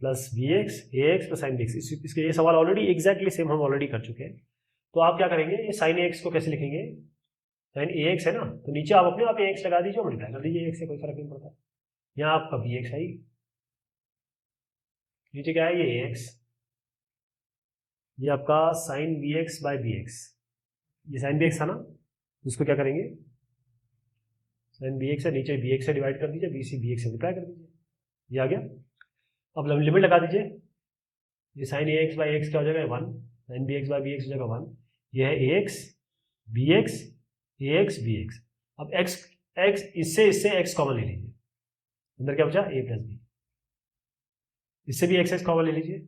plus bx, ax plus sin bx, इसके ये सवाल ऑलरेडी एग्जैक्टली सेम हम ऑलरेडी कर चुके हैं, तो आप क्या करेंगे, ये sin ax को कैसे लिखेंगे, sin ax है ना, तो नीचे आप अपने आप ax लगा दीजिए और मल्टीप्लाई कर दीजिए, ax से कोई फर्क नहीं पड़ता, यहाँ आपका bx है, नीचे क्या है ये ax, ये आपका sin bx by bx, ये sin bx था ना, इसको क्या करेंगे, sin bx है, नीचे bx से डिवाइड कर दीजिए, bc bx से मल्टीप्लाई कर दीजिए, ये आ गया। अब लिमिट लगा दीजिए, ये sin ax by x क्या हो जाएगा 1, sin bx by bx हो जाएगा 1, ये है ax bx ax bx। अब x इससे x कॉमन ले लीजिए, अंदर क्या बचा a प्लस बी, इससे भी x कॉमन ले लीजिए,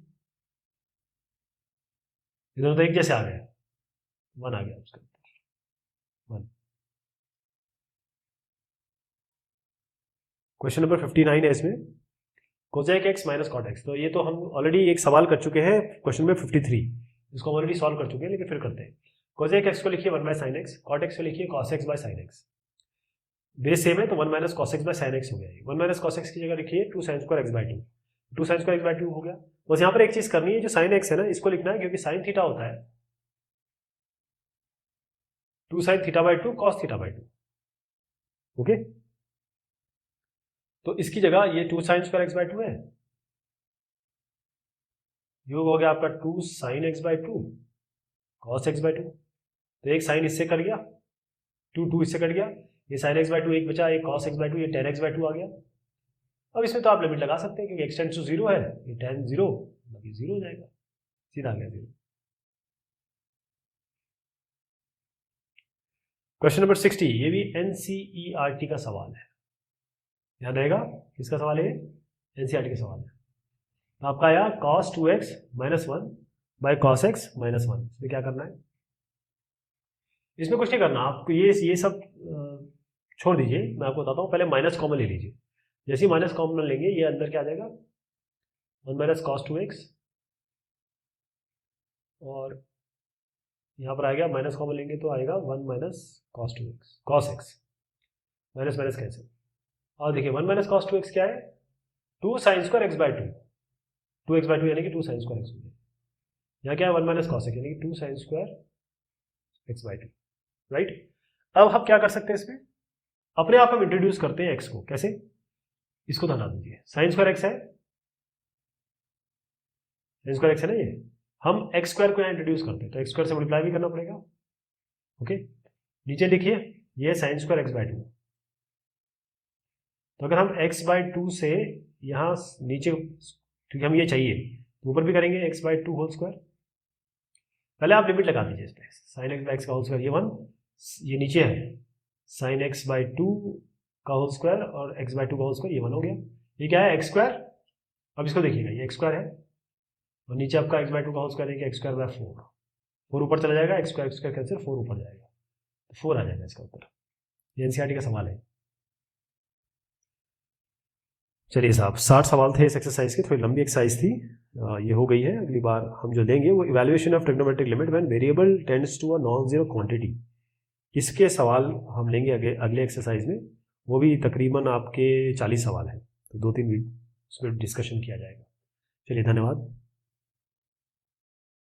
इधर तो एक जैसे आ गया, 1 आ गया उसका 1। क्वेश्चन नंबर 59 है इसमें, cosec x minus cot x, तो ये तो हम ऑलरेडी एक सवाल कर चुके हैं क्वेश्चन में 53, इसको हम ऑलरेडी सॉल्व कर चुके हैं, लेकिन फिर करते हैं। कोसेक x को लिखिए 1 by sine x, cot x को लिखिए cos x by sine x, base same है तो 1 minus cos x by sine x हो गया, 1 माइनस cos x की जगह लिखिए 2 sin square x by 2, 2 sin square x by 2 हो गया। बस यहाँ पर एक चीज करनी है, जो साइन x है ना इसको लिखना है, क्योंकि साइन थीटा होता है 2 sin theta bye 2 cos theta by 2, okay, तो इसकी जगह ये 2 sin स्क्वायर x बाय 2 है, योग हो गया आपका 2 sin x by 2 cos x by 2, तो एक साइन इससे कट गया, 2 इससे कट गया, ये sin x बाय 2 एक बचा, एक cos x बाय 2, ये tan x बाय 2 आ गया। अब इसमें तो आप लिमिट लगा सकते हैं, क्योंकि x टेंड्स टू 0 है, ये tan 0 मतलब ये 0 हो जाएगा, सीधा आ गया 0। क्वेश्चन नंबर 60, ये भी NCERT का सवाल है, ध्यान रहेगा किसका सवाल है, एनसीईआरटी का सवाल है। तो आपका आया cos 2x minus 1 by cos x minus 1। इसमें क्या करना है, इसमें कुछ नहीं करना आपको, ये सब छोड़ दीजिए, मैं आपको बताता हूँ। पहले माइनस कॉमन ले लीजिए, जैसे ही माइनस कॉमन लेंगे ये अंदर क्या आ जाएगा, 1 माइनस कॉस 2x, और यहाँ पर आ गया माइनस कॉमन लेंगे तो आएगा 1 minus cos 2x, cos x, minus minus cancel. और देखिए 1 माइनस कॉस 2x क्या है, 2 sine square x by 2 x by 2 यानी कि 2 साइन स्क्वायर एक्स। यहाँ क्या है 1 माइनस कॉस एक्स यानी कि 2 sine square x by 2, right. अब हम क्या कर सकते हैं, इसमें अपने आप हम इंट्रोड्यूस करते हैं एक्स को, कैसे, इसको तो हटा दीजिए, साइन स्क्वायर एक्स है, साइन स्क्वायर एक्स है ना ये, हम एक्स स्क्वायर को यहाँ इंट्रोड्यूस करते हैं तो एक्स स्क्वायर से मल्टीप्लाई भी करना पड़ेगा। ओके, नीचे लिखिए ये साइन स्क्वायर एक्स बाई 2, तो अगर हम एक्स बाई 2 से यहाँ नीचे, क्योंकि हम ये चाहिए तो ऊपर भी करेंगे एक्स बाई 2 होल स्क्वायर। पहले आप लिमिट लगा दीजिए इस पर, साइन एक्स बाई एक्स का होल स्क्वायर ये 1, ये नीचे है साइन एक्स बाई 2 का होल स्क्वायर और एक्स बाई 2 का होल स्क्वायर, ये 1 हो गया। ये क्या है एक्स स्क्वायर, अब इसको देखिएगा ये एक्स स्क्वायर है और नीचे आपका एक्स बाई 2 का होल स्क्वायर है कि एक्स स्क्वायर बाई 4 ऊपर चला जाएगा, एक्स स्क्वायर कैंसिल, 4 ऊपर जाएगा तो 4 आ जाएगा इसका उत्तर। ये एनसीईआरटी का सवाल है। चलिए साहब 60 सवाल थे इस एक्सरसाइज के, थोड़ी लंबी एक्सरसाइज थी, ये हो गई है। अगली बार हम जो लेंगे वो evaluation of trigonometric limit when variable tends to a non zero quantity, इसके सवाल हम लेंगे अगले एक्सरसाइज में। वो भी तकरीबन आपके 40 सवाल हैं, तो 2-3 उसमें डिस्कशन किया जाएगा। चलिए धन्यवाद।